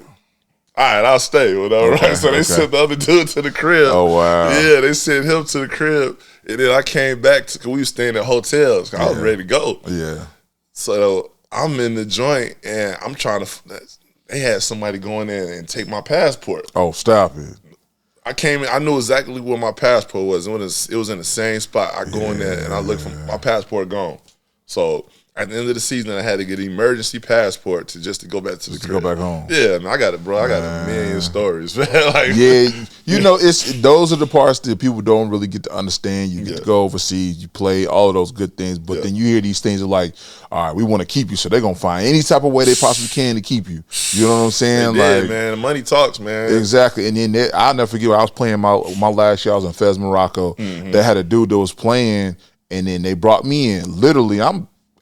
all right, I'll stay, whatever. Okay, right? So they sent the other dude to the crib. Oh wow. Yeah, they sent him to the crib, and then I came back because we were staying at hotels. I was ready to go. Yeah. So I'm in the joint, and I'm trying to. They had somebody go in there and take my passport. Oh, stop it! I came in. I knew exactly where my passport was. It was in the same spot. I go in there and I look for my passport gone. So at the end of the season, I had to get an emergency passport just to go back to the crib. Go back home. Yeah, man, I got it, bro. I got a million stories, man. Like, yeah, you know, those are the parts that people don't really get to understand. You get to go overseas, you play, all of those good things, but then you hear these things are like, all right, we want to keep you, so they're gonna find any type of way they possibly can to keep you. You know what I'm saying? Like, man, the money talks, man. Exactly. And then I'll never forget when I was playing my last year. I was in Fez, Morocco. They had a dude that was playing, and then they brought me in. Literally,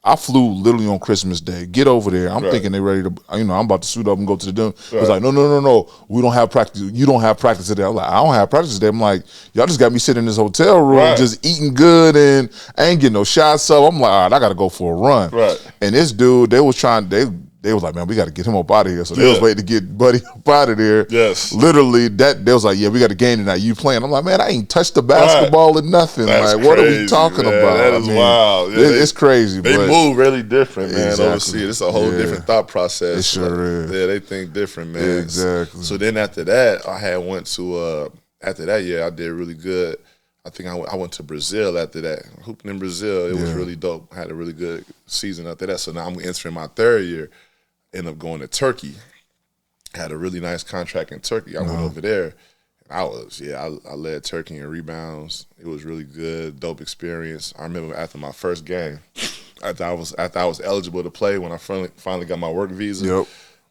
I flew literally on Christmas Day. Get over there. I'm thinking they ready to, I'm about to suit up and go to the gym. It was like, no. We don't have practice. You don't have practice today. I'm like, I don't have practice today. I'm like, y'all just got me sitting in this hotel room just eating good, and I ain't getting no shots. So I'm like, all right, I got to go for a run. Right. And this dude, they was like, man, we got to get him up out of here. So they was waiting to get Buddy up out of there. Yes. Literally, they was like, yeah, we got a game tonight. You playing? I'm like, man, I ain't touched the basketball or nothing. That's like, what are we talking about? That is wild. Yeah, it's crazy. They move really different, man. Overseas, it's a whole different thought process. It sure is. Yeah, they think different, man. Exactly. So then after that, after that year, I did really good. I think I went to Brazil after that. Hooping in Brazil, it was really dope. I had a really good season after that. So now I'm entering my 3rd year. Ended up going to Turkey. Had a really nice contract in Turkey. I went over there. I led Turkey in rebounds. It was really good, dope experience. I remember after my first game, after I was eligible to play when I finally got my work visa. Yep.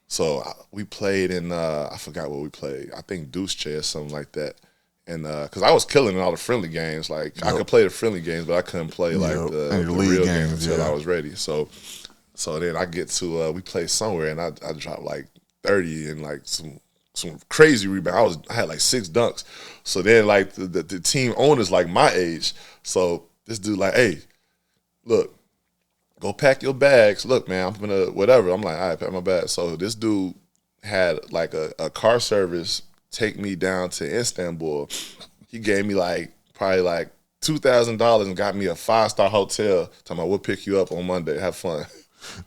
So we played in I forgot what we played. I think Deuce Chair or something like that. And because I was killing in all the friendly games, like I could play the friendly games, but I couldn't play like the real games until I was ready. So then I get to we play somewhere, and I dropped like 30 and like some crazy rebounds. I had like 6 dunks. So then like the team owners like my age. So this dude like, hey, look, go pack your bags. Look, man, I'm gonna whatever. I'm like, all right, pack my bags. So this dude had like a car service take me down to Istanbul. He gave me like probably like $2,000 and got me a 5-star hotel. Talking about, we'll pick you up on Monday. Have fun.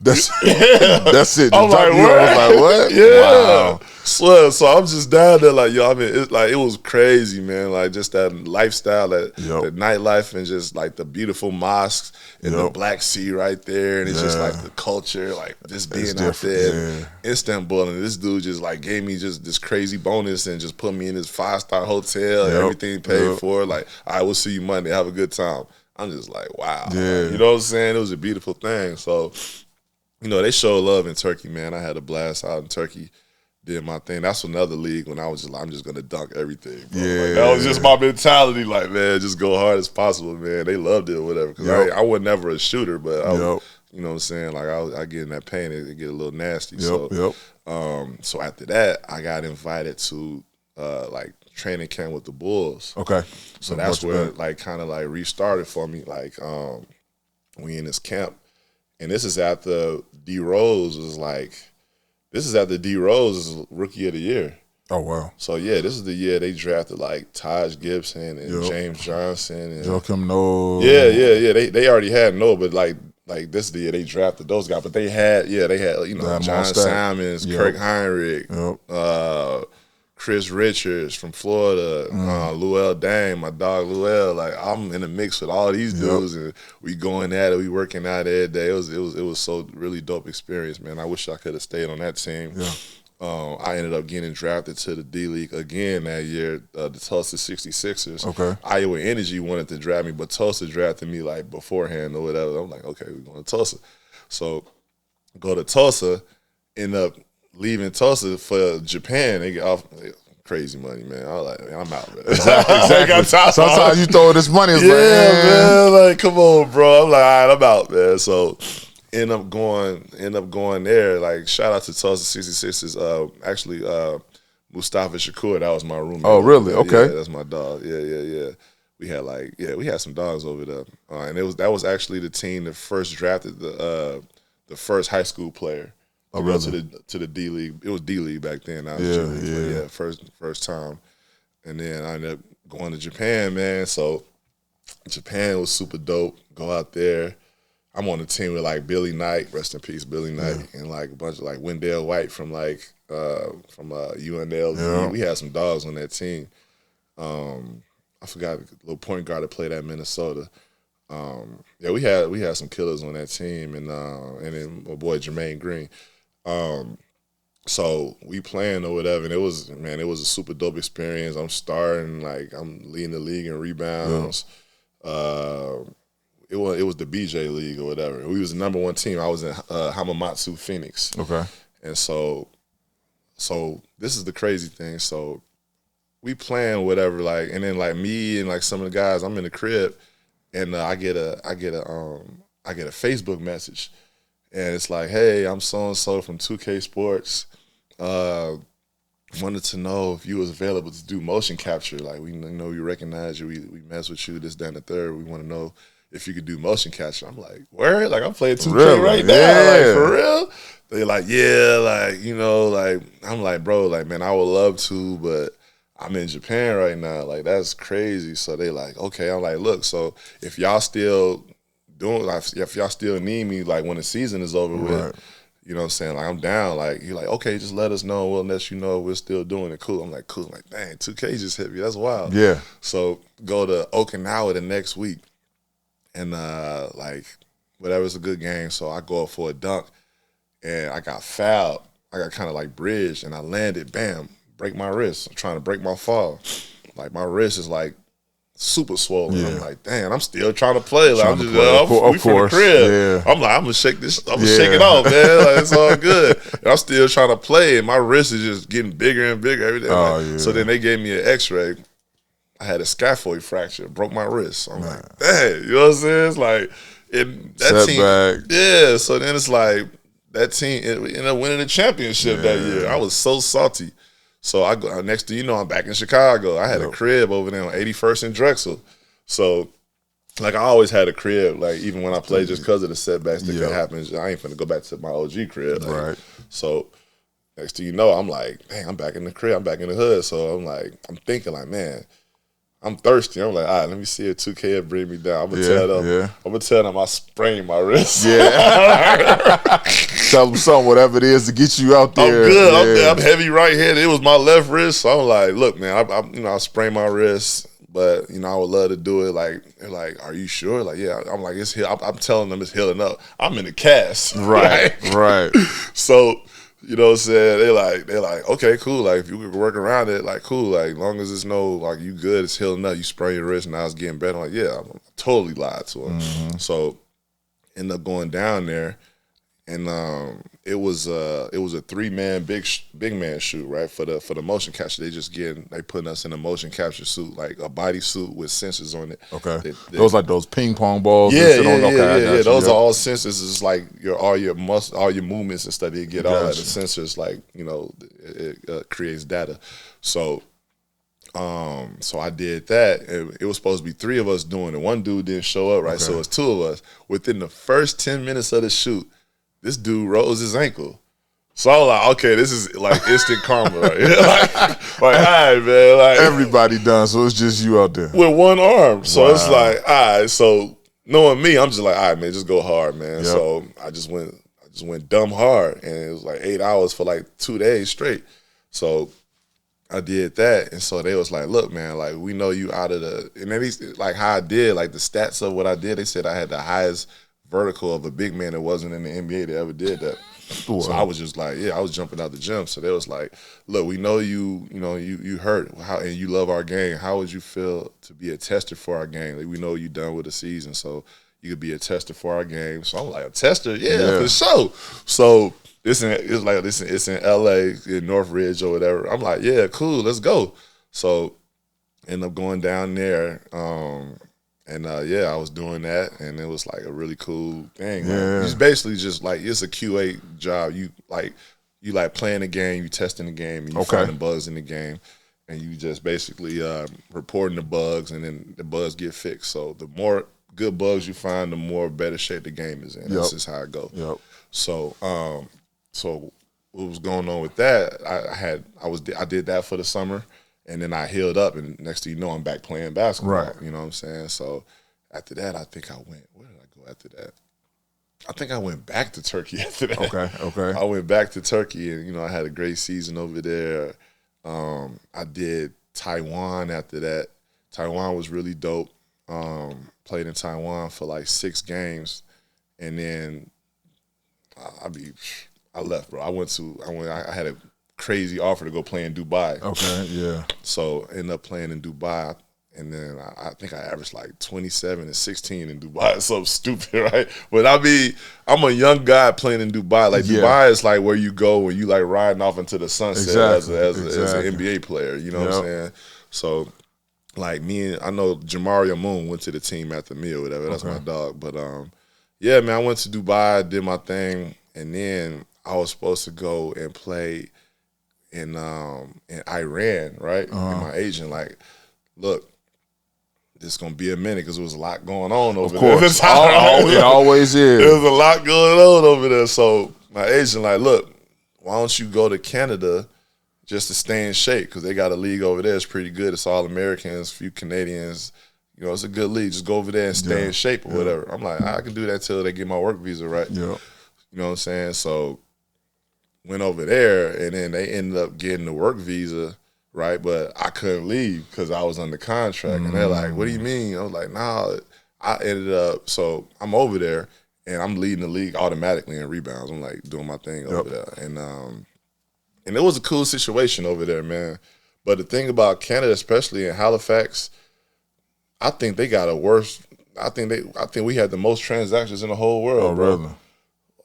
That's it. I'm like, what? I was like, what? Yeah. Wow. So I'm just down there like, yo, I mean, it was crazy, man. Like just that lifestyle, that nightlife, and just like the beautiful mosques and the Black Sea right there, and it's just like the culture, like just being out there in Istanbul, and this dude just like gave me just this crazy bonus and just put me in this 5-star hotel, and everything paid for. Like, all right, we'll see you Monday. Have a good time. I'm just like, wow. Yeah. You know what I'm saying? It was a beautiful thing. So, you know, they show love in Turkey, man. I had a blast out in Turkey, did my thing. That's another league when I was just like, I'm just going to dunk everything, bro. Yeah. Like, that was just my mentality, like, man, just go hard as possible, man. They loved it or whatever. Because I was never a shooter, but I was, you know what I'm saying? Like, I get in that pain, it get a little nasty. So after that, I got invited to, like, training camp with the Bulls. Okay. So that's where it, like, kind of, like, restarted for me. Like, we in this camp. And this is after D Rose was Rookie of the Year. Oh, wow. So, yeah, this is the year they drafted, like, Taj Gibson and James Johnson. And Joakim Noah. Yeah. They already had Noah, but, like this is the year they drafted those guys. But they had, you know, John Simons, Kirk Heinrich, Chris Richards from Florida, Luell Dang, my dog Luell. Like, I'm in the mix with all these dudes, and we going at it, we working out every day. It was so really dope experience, man. I wish I could have stayed on that team. Yeah. I ended up getting drafted to the D League again that year, the Tulsa 66ers. Okay. Iowa Energy wanted to draft me, but Tulsa drafted me like beforehand or whatever. I'm like, okay, we're going to Tulsa. So go to Tulsa, end up leaving Tulsa for Japan. They get off crazy money, man. I was like, man, I'm out, man. Exactly. Sometimes you throw this money. It's man, like, come on, bro. I'm like, all right, I'm out, man. So end up going there. Like, shout out to Tulsa 66ers. Actually, Mustafa Shakur, that was my roommate. Oh, really? Okay. Yeah, that's my dog. Yeah. We had some dogs over there, and that was actually the team that first drafted the first high school player to go to the D League. It was D League back then. Now it's first time. And then I ended up going to Japan, man. So Japan was super dope. Go out there. I'm on the team with like Billy Knight, rest in peace, Billy Knight, and like a bunch of like Wendell White from UNLV. Yeah. We had some dogs on that team. I forgot the little point guard that played at Minnesota. We had some killers on that team, and then my boy Jermaine Green. So we playing or whatever, and it was a super dope experience. I'm starting, like I'm leading the league in rebounds. It was the BJ League or whatever. We was the number one team. I was in Hamamatsu, Phoenix. Okay. And so this is the crazy thing. So we playing whatever, like, and then like me and like some of the guys, I'm in the crib, and I get a Facebook message, and it's like, hey, I'm so and so from 2K Sports. Wanted to know if you was available to do motion capture. Like, we know we recognize you, we mess with you, this, that, and the third. We want to know if you could do motion capture. I'm like, word? Like, I'm playing 2K right now. Like, for real? They like, yeah, like, like, I'm like, bro, like, man, I would love to, but I'm in Japan right now. Like, that's crazy. So they like, okay. I'm like, look, so if y'all still doing, like, if y'all still need me, like, when the season is over with, you know what I'm saying? Like, I'm down. Like, you're like, okay, just let us know. We'll let you know we're still doing it. Cool. I'm like, cool. I'm like, dang, 2K just hit me. That's wild. Yeah. So go to Okinawa the next week. And, like, whatever's a good game. So I go up for a dunk, and I got fouled. I got kind of, like, bridged, and I landed, bam, break my wrist. I'm trying to break my fall. Like, my wrist is, like, super swollen. Yeah. I'm like, damn, I'm still trying to play. Like, I'm just, we from the crib. Yeah. I'm like, I'm gonna shake this. I'm gonna shake it off, man. Like, it's all good. And I'm still trying to play, and my wrist is just getting bigger and bigger every day. Like, so then they gave me an X-ray. I had a scaphoid fracture, broke my wrist. So I'm like, dang, you know what I'm saying? It's like, that team. Yeah. So then it's like that team ended up winning the championship that year. I was so salty. So I go, next thing you know, I'm back in Chicago. I had a crib over there on 81st and Drexel. So, like, I always had a crib, like, even when I played, just because of the setbacks that could happen. I ain't finna go back to my OG crib. Like, right. So, next thing you know, I'm like, dang, I'm back in the crib. I'm back in the hood. So, I'm thinking, like, man, I'm thirsty. I'm like, all right, let me see if 2K will bring me down. I'm gonna tell them I sprained my wrist. Yeah. Tell them something, whatever it is, to get you out there. I'm good. I'm heavy right handed. It was my left wrist. So I'm like, look, man, I sprained my wrist, but I would love to do it. Like, they're like, are you sure? Like, yeah. I'm like, it's healed. I'm telling them it's healing up. I'm in the cast. Right. So, you know what I'm saying? They're like, okay, cool. Like, if you could work around it, like, cool. Like, long as it's like, you good, it's healing up. You sprain your wrist, now it's getting better. I'm like, yeah, I totally lied to him. Mm-hmm. So, end up going down there, and it was a 3-man big man shoot, right? For the motion capture, they putting us in a motion capture suit, like a body suit with sensors on it. Okay, those like those ping pong balls. Yeah. Those are all sensors. It's like all your movements and stuff. You get all that. The sensors, like, it creates data. So, so I did that. It was supposed to be 3 of us doing it. One dude didn't show up, right? Okay. So it's 2 of us. Within the first 10 minutes of the shoot, this dude rolls his ankle. So I was like, okay, this is like instant karma, right? like, all right, man. Like, everybody done, so it's just you out there. With one arm. So it's like, all right, so knowing me, I'm just like, all right, man, just go hard, man. Yep. So I just went dumb hard, and it was like 8 hours for like 2 days straight. So I did that, and so they was like, look, man, like, we know you out of the, and maybe like how I did, like the stats of what I did, they said I had the highest vertical of a big man that wasn't in the NBA that ever did that. Wow. So I was just like, I was jumping out the gym. So they was like, look, we know you hurt and you love our game. How would you feel to be a tester for our game? Like, we know you done with the season, so you could be a tester for our game. So I'm like, a tester? Yeah. For sure. So it's in LA, in Northridge or whatever. I'm like, yeah, cool, let's go. So end up going down there. I was doing that, and it was like a really cool thing. Yeah. It's basically just like, it's a QA job. You playing the game, you testing the game, and you finding bugs in the game, and you just basically reporting the bugs, and then the bugs get fixed. So the more good bugs you find, the more better shape the game is in. That's just how it goes. Yep. So what was going on with that? I did that for the summer. And then I healed up, and next thing you know, I'm back playing basketball. Right. You know what I'm saying? So after that, I think I went. Where did I go after that? I think I went back to Turkey after that. Okay. I went back to Turkey, and I had a great season over there. I did Taiwan after that. Taiwan was really dope. Played in Taiwan for like 6 games, and then I left, bro. I had a crazy offer to go play in Dubai. Okay, yeah. So ended up playing in Dubai, and then I think I averaged like 27 and 16 in Dubai. It's so stupid, right? But I'm a young guy playing in Dubai. Like, Dubai is like where you go when you like riding off into the sunset as an NBA player. You know what I'm saying? So like I know Jamario Moon went to the team after me or whatever. That's my dog. But yeah, man, I went to Dubai, did my thing, and then I was supposed to go and play in Iran, right? And my agent, like, look, this is gonna be a minute because there was a lot going on over there. Of course, it always is. There was a lot going on over there. So my agent, like, look, why don't you go to Canada just to stay in shape? Because they got a league over there. It's pretty good. It's all Americans, few Canadians. It's a good league. Just go over there and stay in shape or whatever. I'm like, I can do that till they get my work visa right. Yeah. You know what I'm saying? So went over there, and then they ended up getting the work visa, right? But I couldn't leave because I was under contract. And they're like, what do you mean? I was like, nah. I ended up, so I'm over there, and I'm leading the league automatically in rebounds. I'm like doing my thing over there. And it was a cool situation over there, man. But the thing about Canada, especially in Halifax, I think they got a worse. I think we had the most transactions in the whole world, bro. Really?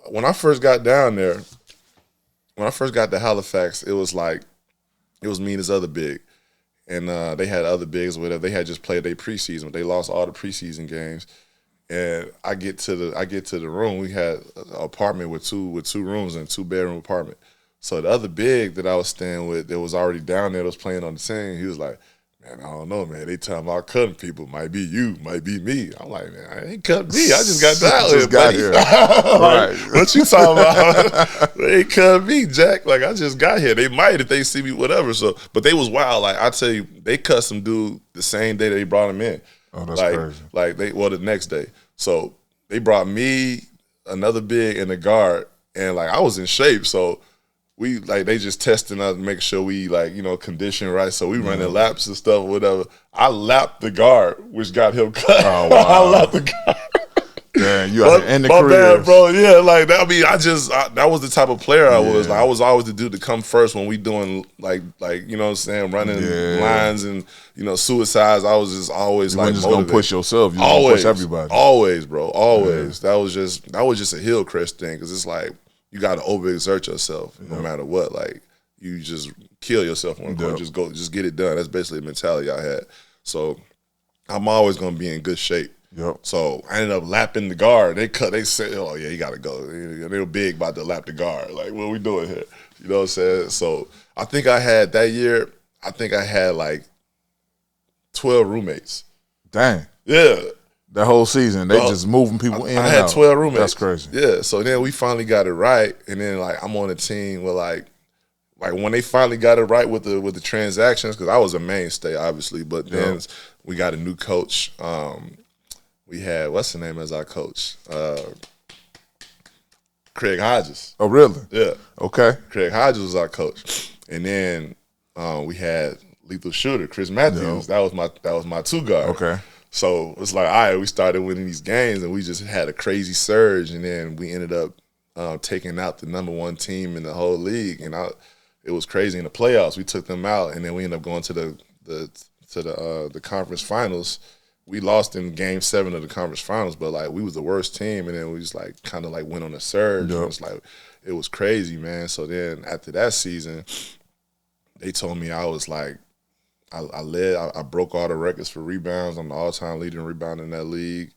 When I first got down there, when I first got to Halifax, it was me and this other big, and they had other bigs or whatever. They had just played their preseason, but they lost all the preseason games. And I get to the room. We had an apartment with two rooms and a 2-bedroom apartment. So the other big that I was staying with, that was already down there, that was playing on the team, he was like, man, I don't know, man. They talking about cutting people. Might be you, might be me. I'm like, man, I ain't cutting me. I just got down here, buddy. Right. What you talking about? They ain't cutting me, Jack. Like, I just got here. They might if they see me, whatever. So, but they was wild. Like, I tell you, they cut some dude the same day they brought him in. Oh, that's crazy. Like the next day. So they brought me, another big, and a guard, and like I was in shape, so they just testing us, make sure we condition right. So we running laps and stuff, whatever. I lapped the guard, which got him cut. Oh, wow. I lapped the guard. Man, you out to end the career, bad, bro. Yeah, like that. I mean, that was the type of player I was. Like, I was always the dude to come first when we doing like you know what I'm saying, running lines and suicides. I was just always like just gonna push yourself. You always push everybody. Always, bro. Always. Yeah. That was just a Hillcrest thing, because it's like you got to overexert yourself no matter what. Like, you just kill yourself on the court. Just get it done. That's basically the mentality I had. So I'm always gonna be in good shape. Yep. So I ended up lapping the guard. They said, oh yeah, you gotta go. They were big about to lap the guard. Like, what are we doing here? You know what I'm saying? So I think I had that year, like 12 roommates. Dang. Yeah. That whole season, they just moving people in. I had 12 roommates. That's crazy. Yeah. So then we finally got it right, and then like I'm on a team where like when they finally got it right with the transactions, because I was a mainstay obviously, but then we got a new coach. We had, what's the name as our coach? Craig Hodges. Oh, really? Yeah. Okay. Craig Hodges was our coach, and then we had lethal shooter Chris Matthews. That was my 2 guard. Okay. So it's like, all right, we started winning these games, and we just had a crazy surge, and then we ended up taking out the number one team in the whole league, and it was crazy in the playoffs. We took them out, and then we ended up going to the conference finals. We lost in Game 7 of the conference finals, but like we was the worst team, and then we just like kind of like went on a surge. Yep. And it's like it was crazy, man. So then after that season, they told me I was like I broke all the records for rebounds. I'm the all-time leading rebounder in that league.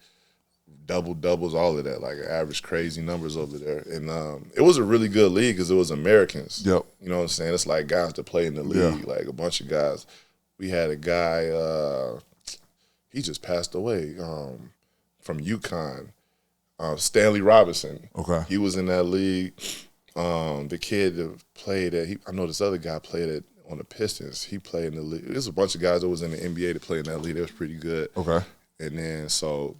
Doubles, all of that, like average crazy numbers over there. And it was a really good league because it was Americans. Yep. You know what I'm saying? It's like guys that play in the league, like a bunch of guys. We had a guy, he just passed away from UConn, Stanley Robinson. Okay. He was in that league. The kid that played I know this other guy played on the Pistons. He played in the league. There's a bunch of guys that was in the NBA that played in that league. That was pretty good. Okay. And then so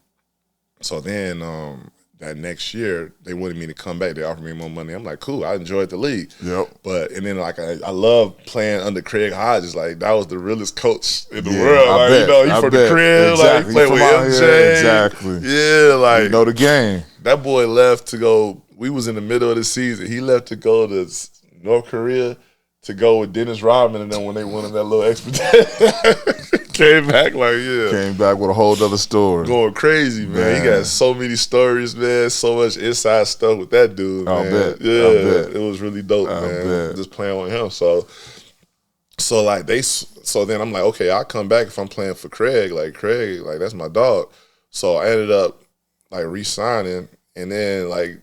then that next year they wanted me to come back. They offered me more money. I'm like, cool. I enjoyed the league. Yep. And then like I love playing under Craig Hodges. Like that was the realest coach in the world. Like, you know, he from the crib. Exactly. Like he played with MJ. Exactly. Yeah, like you know the game. That boy left to go. We was in the middle of the season. He left to go to North Korea to go with Dennis Rodman, and then when they went on that little expedition, came back Came back with a whole other story. Going crazy, man. He got so many stories, man. So much inside stuff with that dude, man. I bet. It was really dope, man. Just playing with him. So then I'm like, okay, I'll come back if I'm playing for Craig. Like Craig, like that's my dog. So I ended up like re-signing, and then like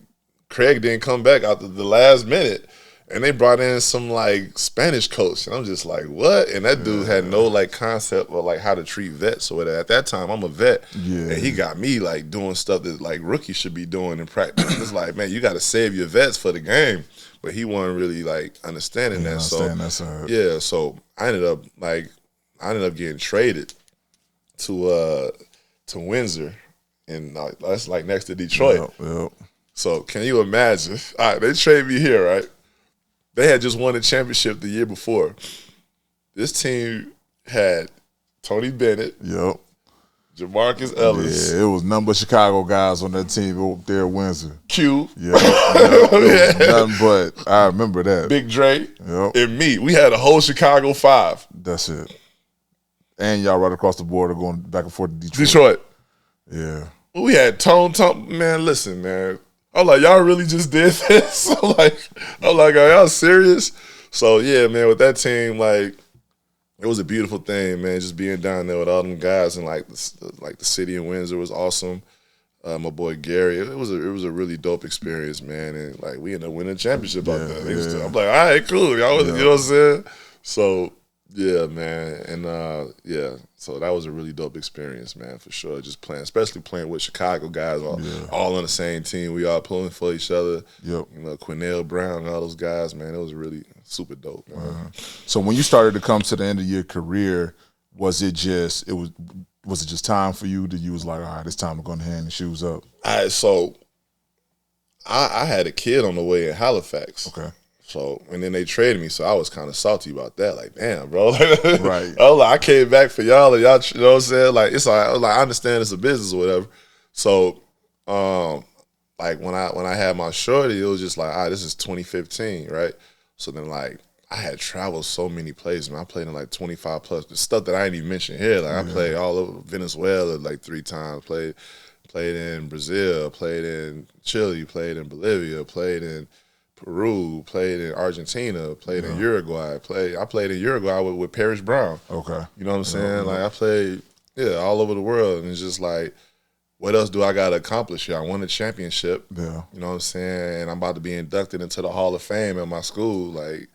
Craig didn't come back after the last minute. And they brought in some like Spanish coach, and I'm just like, what? And that dude had no like concept of like how to treat vets. So at that time, I'm a vet, and he got me like doing stuff that like rookies should be doing in practice. It's like, man, you got to save your vets for the game. But he wasn't really like understanding that. So I ended up getting traded to Windsor, and that's like next to Detroit. Yep. So can you imagine? All right, they traded me here, right? They had just won a championship the year before. This team had Tony Bennett, Jamarcus Ellis. Yeah, it was number of Chicago guys on that team up there at Windsor. Q. Nothing but I remember that. Big Dre and me. We had a whole Chicago 5. That's it. And y'all right across the border going back and forth to Detroit. Yeah. We had Tone. Man, listen, man. I'm like, y'all really just did this? I'm like, are y'all serious? So, yeah, man, with that team, like, it was a beautiful thing, man, just being down there with all them guys, and, like, the city of Windsor was awesome. My boy Gary, it was a really dope experience, man, and, like, we ended up winning a championship out there. I'm like, all right, cool. Y'all you know what I'm saying? So, yeah, man, and, so that was a really dope experience, man, for sure. Just especially playing with Chicago guys, all on the same team. We all pulling for each other. Yep. You know, Quinnell Brown and all those guys, man. It was really super dope, man. So when you started to come to the end of your career, was it just time for you that you was like, all right, it's time to go ahead and shoes up? So I had a kid on the way in Halifax. Okay. So, and then they traded me, so I was kind of salty about that. Like, damn, bro. Right. I was like, I came back for y'all, and y'all, you know what I'm saying? Like, it's all right. I was like, I understand it's a business or whatever. So, like, when I had my shorty, it was just like, all right, this is 2015, right? So then, like, I had traveled so many places, man. I played in, like, 25 plus. The stuff that I didn't even mention here. Like, I played all over Venezuela, like, 3 times. Played in Brazil, played in Chile, played in Bolivia, played in Peru, played in Argentina, played in Uruguay. I played in Uruguay with Parrish Brown. Okay. You know what I'm saying? Like I played, all over the world. And it's just like, what else do I got to accomplish here? I won a championship. Yeah. You know what I'm saying? And I'm about to be inducted into the Hall of Fame at my school. Like,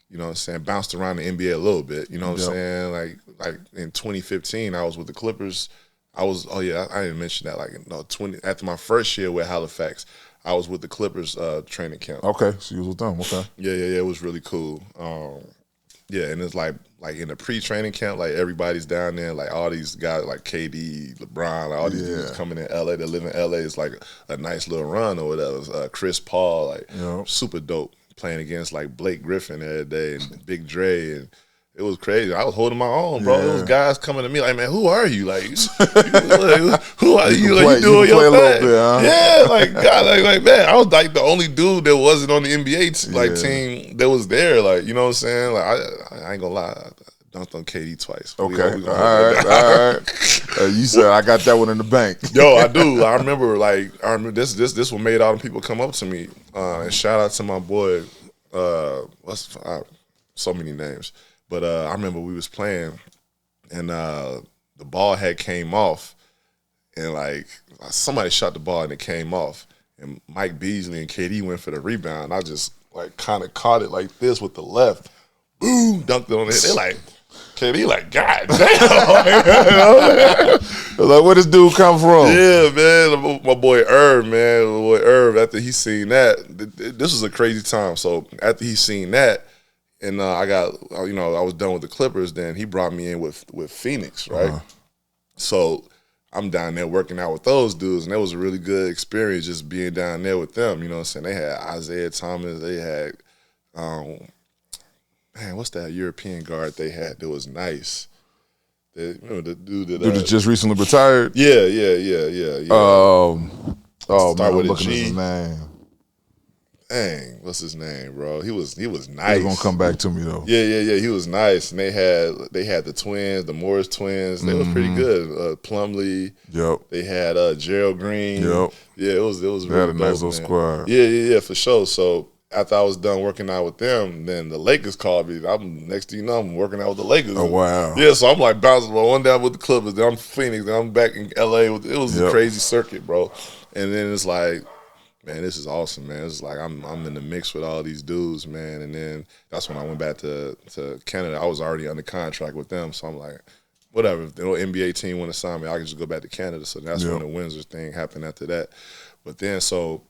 you know what I'm saying? Bounced around the NBA a little bit. You know what I'm saying? Like in 2015, I was with the Clippers. I didn't mention that. Like, after my first year with Halifax, I was with the Clippers training camp. Okay, so you was with them. Okay. Yeah, it was really cool. And it's like in the pre-training camp, like everybody's down there, like all these guys, like KD, LeBron, like all these dudes coming in LA. They live in LA. It's like a nice little run or whatever. Chris Paul, like super dope, playing against like Blake Griffin every day and Big Dre It was crazy. I was holding my own, bro. It was guys coming to me like, man, who are you? Like, who are you? Like, you doing your thing? Bit, huh? Yeah, like, God, like, man, I was like the only dude that wasn't on the NBA team that was there. Like, you know what I'm saying? Like, I ain't gonna lie. I dunked on KD twice. Okay. All right. You said I got that one in the bank. Yo, I do. I remember this one made all the people come up to me. And shout out to my boy, so many names. But I remember we was playing, and the ball had came off, and like somebody shot the ball and it came off, and Mike Beasley and KD went for the rebound. I just like kind of caught it like this with the left, boom, dunked it on it. They like KD like, God damn, like where this dude come from? Yeah, man, my boy Irv, after he seen that, this was a crazy time. So after he seen that. And I was done with the Clippers. Then he brought me in with Phoenix, right? So I'm down there working out with those dudes, and it was a really good experience just being down there with them. You know what I'm saying? They had Isaiah Thomas. They had, what's that European guard they had that was nice? Remember the dude that just recently retired? Yeah. Start with looking at his name. Dang, what's his name, bro? He was nice. He's gonna come back to me though. Yeah. He was nice, and they had the twins, the Morris twins. They were pretty good. Plumlee. Yep. They had Gerald Green. Yep. Yeah, it was. They really had a nice dope, little squad. Yeah, for sure. So after I was done working out with them, then the Lakers called me. Next thing you know, I'm working out with the Lakers. Oh wow. Yeah, so I'm like bouncing one down with the Clippers, then I'm Phoenix, then I'm back in LA. It was a crazy circuit, bro. And then it's like, man, this is awesome, man. It's like I'm in the mix with all these dudes, man. And then that's when I went back to Canada. I was already under contract with them, so I'm like, whatever. If the NBA team want to sign me, I can just go back to Canada. So that's when the Windsor thing happened after that. But then, so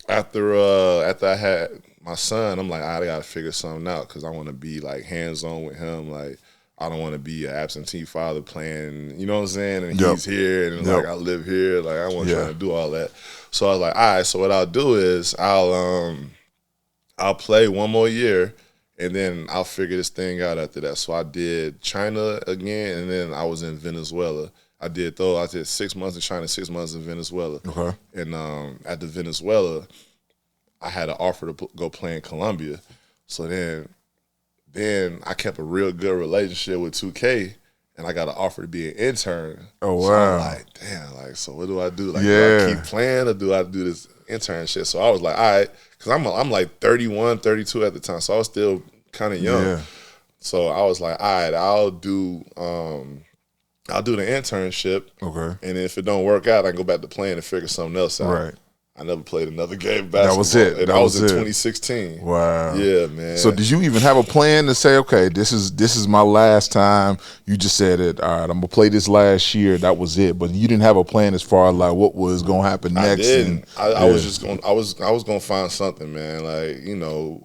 after I had my son, I'm like, I got to figure something out because I want to be like hands-on with him. Like, I don't want to be an absentee father playing, you know what I'm saying? And he's here, and like I live here. Like, I wasn't trying to do all that. So I was like, all right, so what I'll do is I'll play one more year, and then I'll figure this thing out after that. So I did China again, and then I was in Venezuela. I did 6 months in China, 6 months in Venezuela. Okay. And at the Venezuela, I had an offer to go play in Colombia. So then I kept a real good relationship with 2K, and I got an offer to be an intern. Oh, wow. So I'm like, damn, like, so what do I do? Like, do I keep playing or do I do this intern shit? So I was like, all right, because I'm like 31, 32 at the time, so I was still kind of young. Yeah. So I was like, all right, I'll do the internship. Okay. And if it don't work out, I can go back to playing and figure something else out. Right. I never played another game of basketball. That was it. And I was in 2016. Wow. Yeah, man. So did you even have a plan to say, okay, this is my last time? You just said it, all right, I'm gonna play this last year. That was it. But you didn't have a plan as far as like what was gonna happen next. I didn't. I was just going. I was gonna find something, man. Like, you know,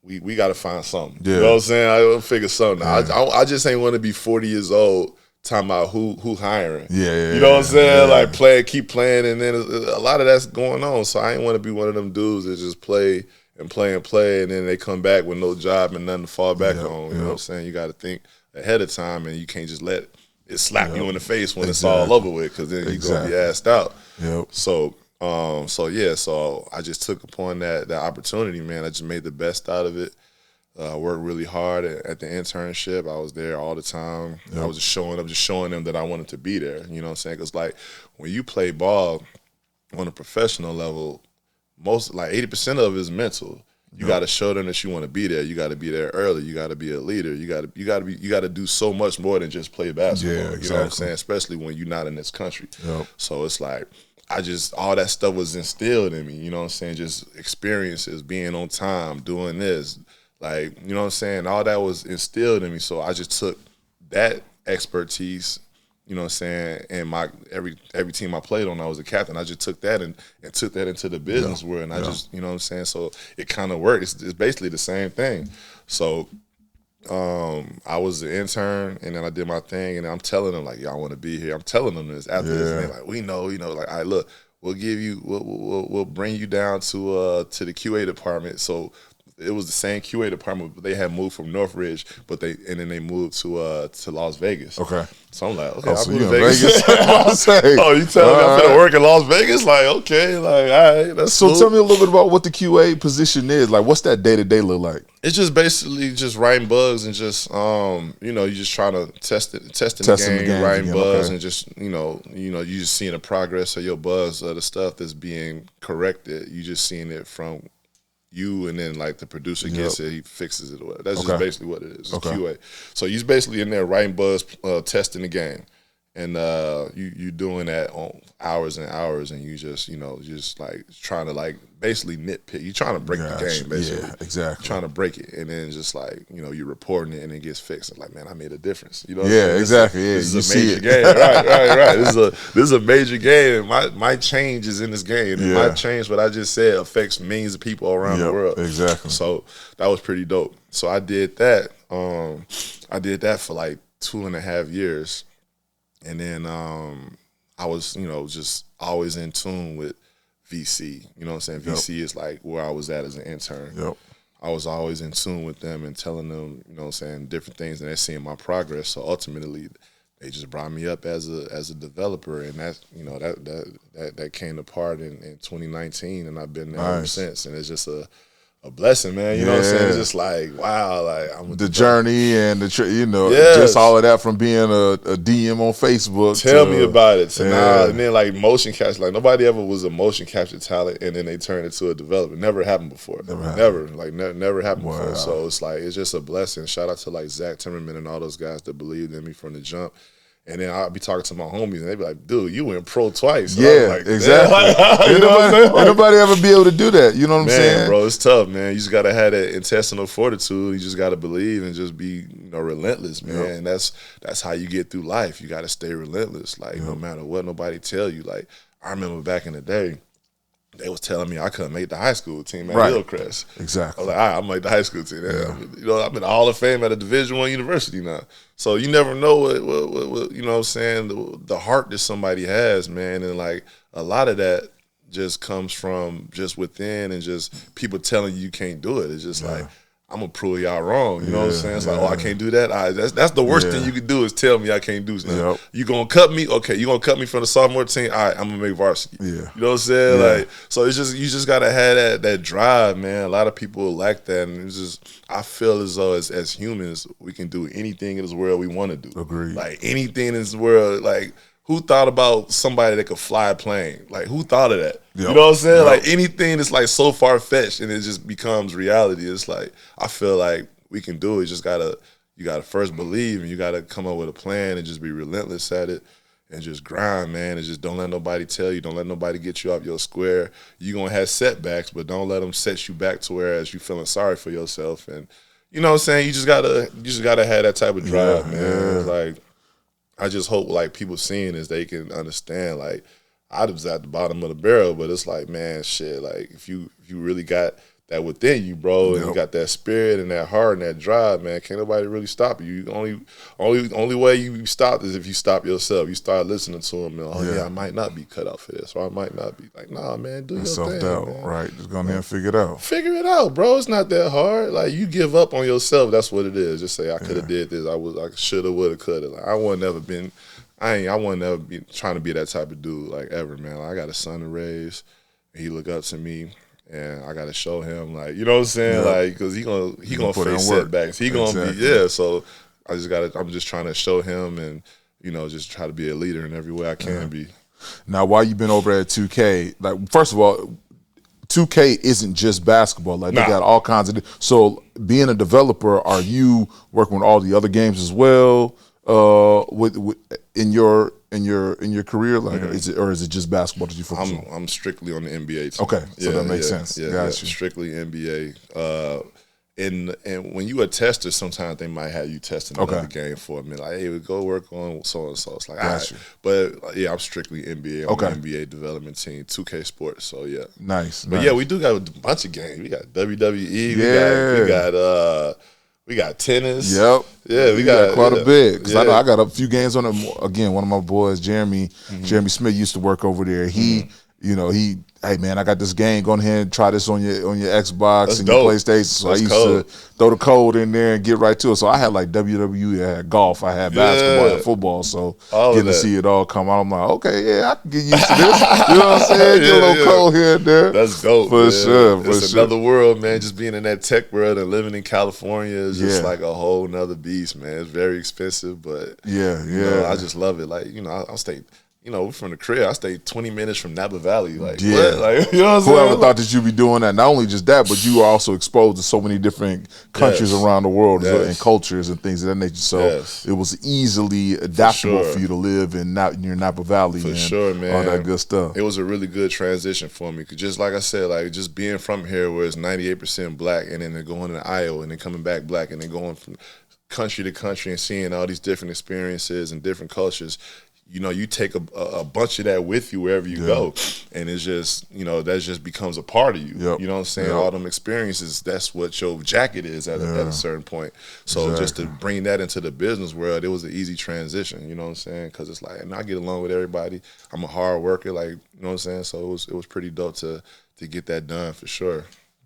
we got to find something. Yeah. You know what I'm saying? I will figure something. Yeah. I just ain't want to be 40 years old. Talking about who hiring. Yeah. You know what I'm saying? Yeah. Like keep playing, and then a lot of that's going on. So I ain't want to be one of them dudes that just play, and then they come back with no job and nothing to fall back on. You know what I'm saying? You got to think ahead of time, and you can't just let it slap you in the face when it's all over with, because then you're going to be asked out. Yep. So I just took upon that opportunity, man. I just made the best out of it. Worked really hard at the internship. I was there all the time. Yep. I was just showing them that I wanted to be there. You know what I'm saying? Because like when you play ball on a professional level, most like 80% of it is mental. You got to show them that you want to be there. You got to be there early. You got to be a leader. You got to do so much more than just play basketball. Yeah, exactly. You know what I'm saying? Especially when you're not in this country. Yep. So it's like all that stuff was instilled in me. You know what I'm saying? Just experiences, being on time, doing this. Like, you know what I'm saying? All that was instilled in me. So I just took that expertise, you know what I'm saying, and every team I played on, I was a captain. I just took that and took that into the business world. And I just, you know what I'm saying? So it kind of worked. It's basically the same thing. So I was an intern, and then I did my thing, and I'm telling them, like, I want to be here. I'm telling them this after this. And they're like, we know, like, all right, look, we'll bring you down to the QA department. So it was the same QA department, but they had moved from Northridge, and then they moved to Las Vegas. Okay. So I'm like, okay, I'll so move you to in Vegas. Vegas? Oh, you telling me I'm gonna work in Las Vegas? Like, okay, like, all right, that's So cool. tell me a little bit about what the QA position is. Like, what's that day-to-day look like? It's just basically just writing bugs and just you just trying to testing the game, writing bugs, and just you just seeing the progress of your bugs of the stuff that's being corrected. You just seeing it from you, and then like the producer gets it, he fixes it or whatever. That's just basically what it is. It's QA. So you're basically in there writing bugs, testing the game. And you doing that on hours and hours, and you just just like trying to like basically nitpick. You're trying to break the game, basically. Yeah, exactly. Trying to break it, and then just like you're reporting it, and it gets fixed. And like, man, I made a difference. You know? Yeah, exactly. This is a major game. Right. This is a major game. My change is in this game. And my change, what I just said, affects millions of people around the world. Exactly. So that was pretty dope. So I did that. I did that for like 2.5 years. And then I was, just always in tune with VC. You know what I'm saying? VC is like where I was at as an intern. Yep. I was always in tune with them and telling them, different things, and they're seeing my progress. So ultimately, they just brought me up as a developer, and that that came to part in 2019, and I've been there ever since. And it's just a blessing, man. You know what I'm saying? It's just like, wow, like I'm the journey and just all of that from being a DM on Facebook. Tell me about it. So now, and then like motion capture, like nobody ever was a motion capture talent, and then they turned into a developer. Never happened before. Never happened before. So it's like it's just a blessing. Shout out to like Zach Timmerman and all those guys that believed in me from the jump. And then I'll be talking to my homies, and they be like, "Dude, you went pro twice." And yeah, like, exactly. Nobody ever be able to do that. You know what I'm saying? Man, bro, it's tough, man. You just gotta have that intestinal fortitude. You just gotta believe and just be, relentless, man. And that's how you get through life. You gotta stay relentless. Like no matter what nobody tell you. Like I remember back in the day, they was telling me I couldn't make the high school team at Hillcrest. Exactly. I was like, all right, I'm make the high school team. I'm in the Hall of Fame at a Division I university now. So you never know what you know what I'm saying, the heart that somebody has, man. And like a lot of that just comes from just within and just people telling you can't do it. It's just like, I'm gonna prove y'all wrong. You know what I'm saying? It's like, I can't do that. That's the worst thing you could do is tell me I can't do something. You gonna cut me? Okay, you gonna cut me from the sophomore team? All right, I'm gonna make varsity. You know what I'm saying? Like, so it's just you just gotta have that drive, man. A lot of people lack that, and it's just I feel as though as humans we can do anything in this world we want to do. Agreed. Like anything in this world, like. Who thought about somebody that could fly a plane? Like, who thought of that? You know what I'm saying? Like, anything that's, like, so far-fetched and it just becomes reality. It's like, I feel like we can do it. You gotta first believe, and you got to come up with a plan and just be relentless at it and just grind, man, and just don't let nobody tell you. Don't let nobody get you off your square. You're going to have setbacks, but don't let them set you back to whereas you feeling sorry for yourself. And, you know what I'm saying? You just gotta have that type of drive, man. Like, I just hope like people seeing this, they can understand. Like I was at the bottom of the barrel, but it's like, man, shit. Like if you really got that within you, bro, and you got that spirit and that heart and that drive, man, can't nobody really stop you. Only way you stop is if you stop yourself. You start listening to them, and I might not be cut out for this, or I might not be. Like, nah, man, do your self-doubt, thing, man. right? Just go in there and figure it out. Figure it out, bro. It's not that hard. Like you give up on yourself. That's what it is. Just say I could have did this. I shoulda, woulda, coulda. Like I would never been. I would never be trying to be that type of dude like ever, man. Like, I got a son to raise, and he look up to me. And I got to show him, like, you know what I'm saying? Like, because he gonna face setbacks. He gonna be, so I'm just trying to show him and, just try to be a leader in every way I can be. Now, while you've been over at 2K, like, first of all, 2K isn't just basketball. Like, they got all kinds of, so being a developer, are you working with all the other games as well? In your career, like, is it just basketball that you focus on? I'm strictly on the NBA team. Okay, so that makes sense. Gotcha. Strictly NBA. And when you a tester, sometimes they might have you testing another game for a minute. Like, hey, we go work on so and so. It's like, all right. But I'm strictly NBA. I'm the NBA development team, 2K Sports. So nice. But we do got a bunch of games. We got WWE. We got tennis. Yep. Yeah, we got quite a bit. Because I know I got a few games on it. Again, one of my boys, Jeremy Smith, used to work over there. He hey man, I got this game. Go ahead and try this on your Xbox That's and dope. your PlayStation. So That's I used cold. to throw the code in there and get right to it. So I had like WWE, I had golf, I had basketball, I had football. So getting to see it all come out, I'm like, okay, yeah, I can get used to this. You know what I'm saying? Get a little code here and there. That's dope. For sure. It's another world, man. Just being in that tech world and living in California is just like a whole nother beast, man. It's very expensive, but I just love it. Like, I'll stay. From the crib, I stayed 20 minutes from Napa Valley. Like, what? Like, you know what I'm saying? Whoever thought that you'd be doing that? Not only just that, but you were also exposed to so many different countries around the world and cultures and things of that nature. So it was easily adaptable for you to live in near Napa Valley. For sure, man. All that good stuff. It was a really good transition for me. 'Cause just like I said, like just being from here where it's 98% black and then going to Iowa and then coming back black and then going from country to country and seeing all these different experiences and different cultures. You take a bunch of that with you wherever you go, and it's just, that just becomes a part of you. You know what I'm saying? All them experiences, that's what your jacket is at a certain point. So just to bring that into the business world, it was an easy transition, you know what I'm saying? Because it's like, and I get along with everybody. I'm a hard worker, like, you know what I'm saying? So it was pretty dope to get that done for sure.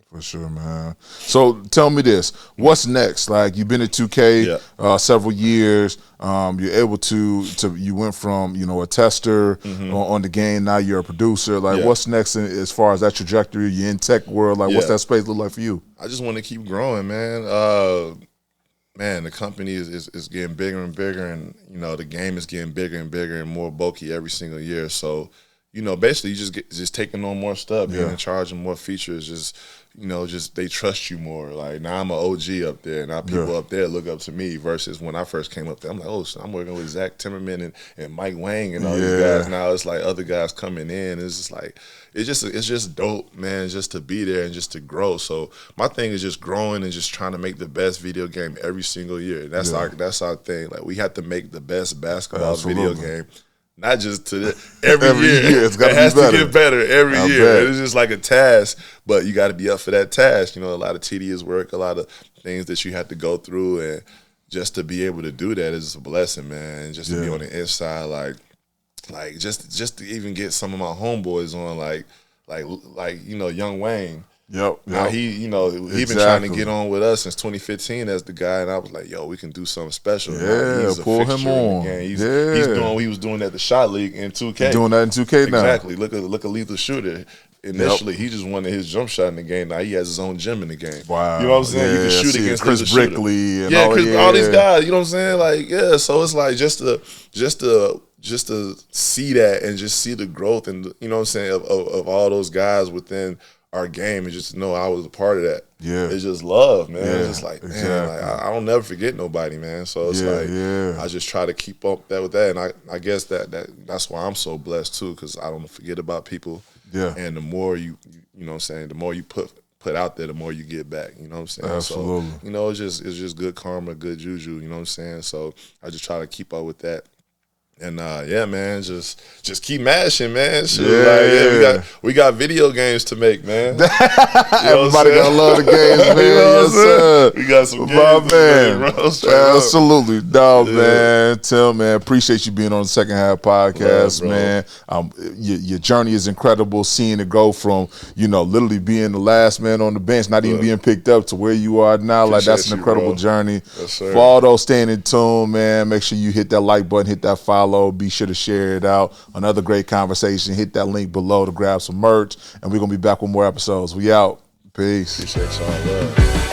For sure, man. So tell me this: what's next? Like you've been at 2K several years. You're able to you went from a tester on the game. Now you're a producer. Like what's next as far as that trajectory? You're in tech world. Like what's that space look like for you? I just want to keep growing, man. Man, the company is getting bigger and bigger, and the game is getting bigger and bigger and more bulky every single year. So basically you just taking on more stuff, being in charge of more features, just they trust you more. Like now I'm an OG up there. Now people up there look up to me versus when I first came up there. I'm like, oh, so I'm working with Zach Timmerman and Mike Wang and all these guys. Now it's like other guys coming in. It's just like it's just dope, man, just to be there and just to grow. So my thing is just growing and just trying to make the best video game every single year. That's our thing. Like we have to make the best basketball video game. Not just every year. It has to get better every year. It's just like a task, but you got to be up for that task. A lot of tedious work, a lot of things that you have to go through, and just to be able to do that is a blessing, man. And just to be on the inside, like just to even get some of my homeboys on, like Young Wayne. Now he been trying to get on with us since 2015 as the guy, and I was like, yo, we can do something special. He's pull him on. He's doing what he was doing at the Shot League in 2K. He's doing that in 2K now. Exactly. Look at Lethal Shooter. Initially, he just wanted his jump shot in the game. Now he has his own gym in the game. Wow. You know what I'm saying? You can shoot against Chris Brickley and all these guys. You know what I'm saying? So it's like just to see that and just see the growth and of all those guys within our game, and just to know I was a part of that. It's just love, man. It's just like, man, like, I don't never forget nobody, man. So it's I just try to keep up with that, and I guess that's why I'm so blessed too, because I don't forget about people. And the more you know what I'm saying, the more you put out there, the more you get back. You know what I'm saying? Absolutely. So it's just good karma, good juju. You know what I'm saying? So I just try to keep up with that. And man, just keep mashing, man. We got video games to make, man. Everybody gonna love the games, man. Yes, sir. We got some games to make, bro. Absolutely, dog, man. Tim, man, appreciate you being on the Second Half Podcast, man. Your journey is incredible. Seeing it go from literally being the last man on the bench, not even being picked up, to where you are now. Like that's an incredible journey. For all those staying in tune, man, make sure you hit that like button, hit that follow. Be sure to share it out. Another great conversation. Hit that link below to grab some merch, and we're gonna be back with more episodes. We out. Peace. Appreciate y'all.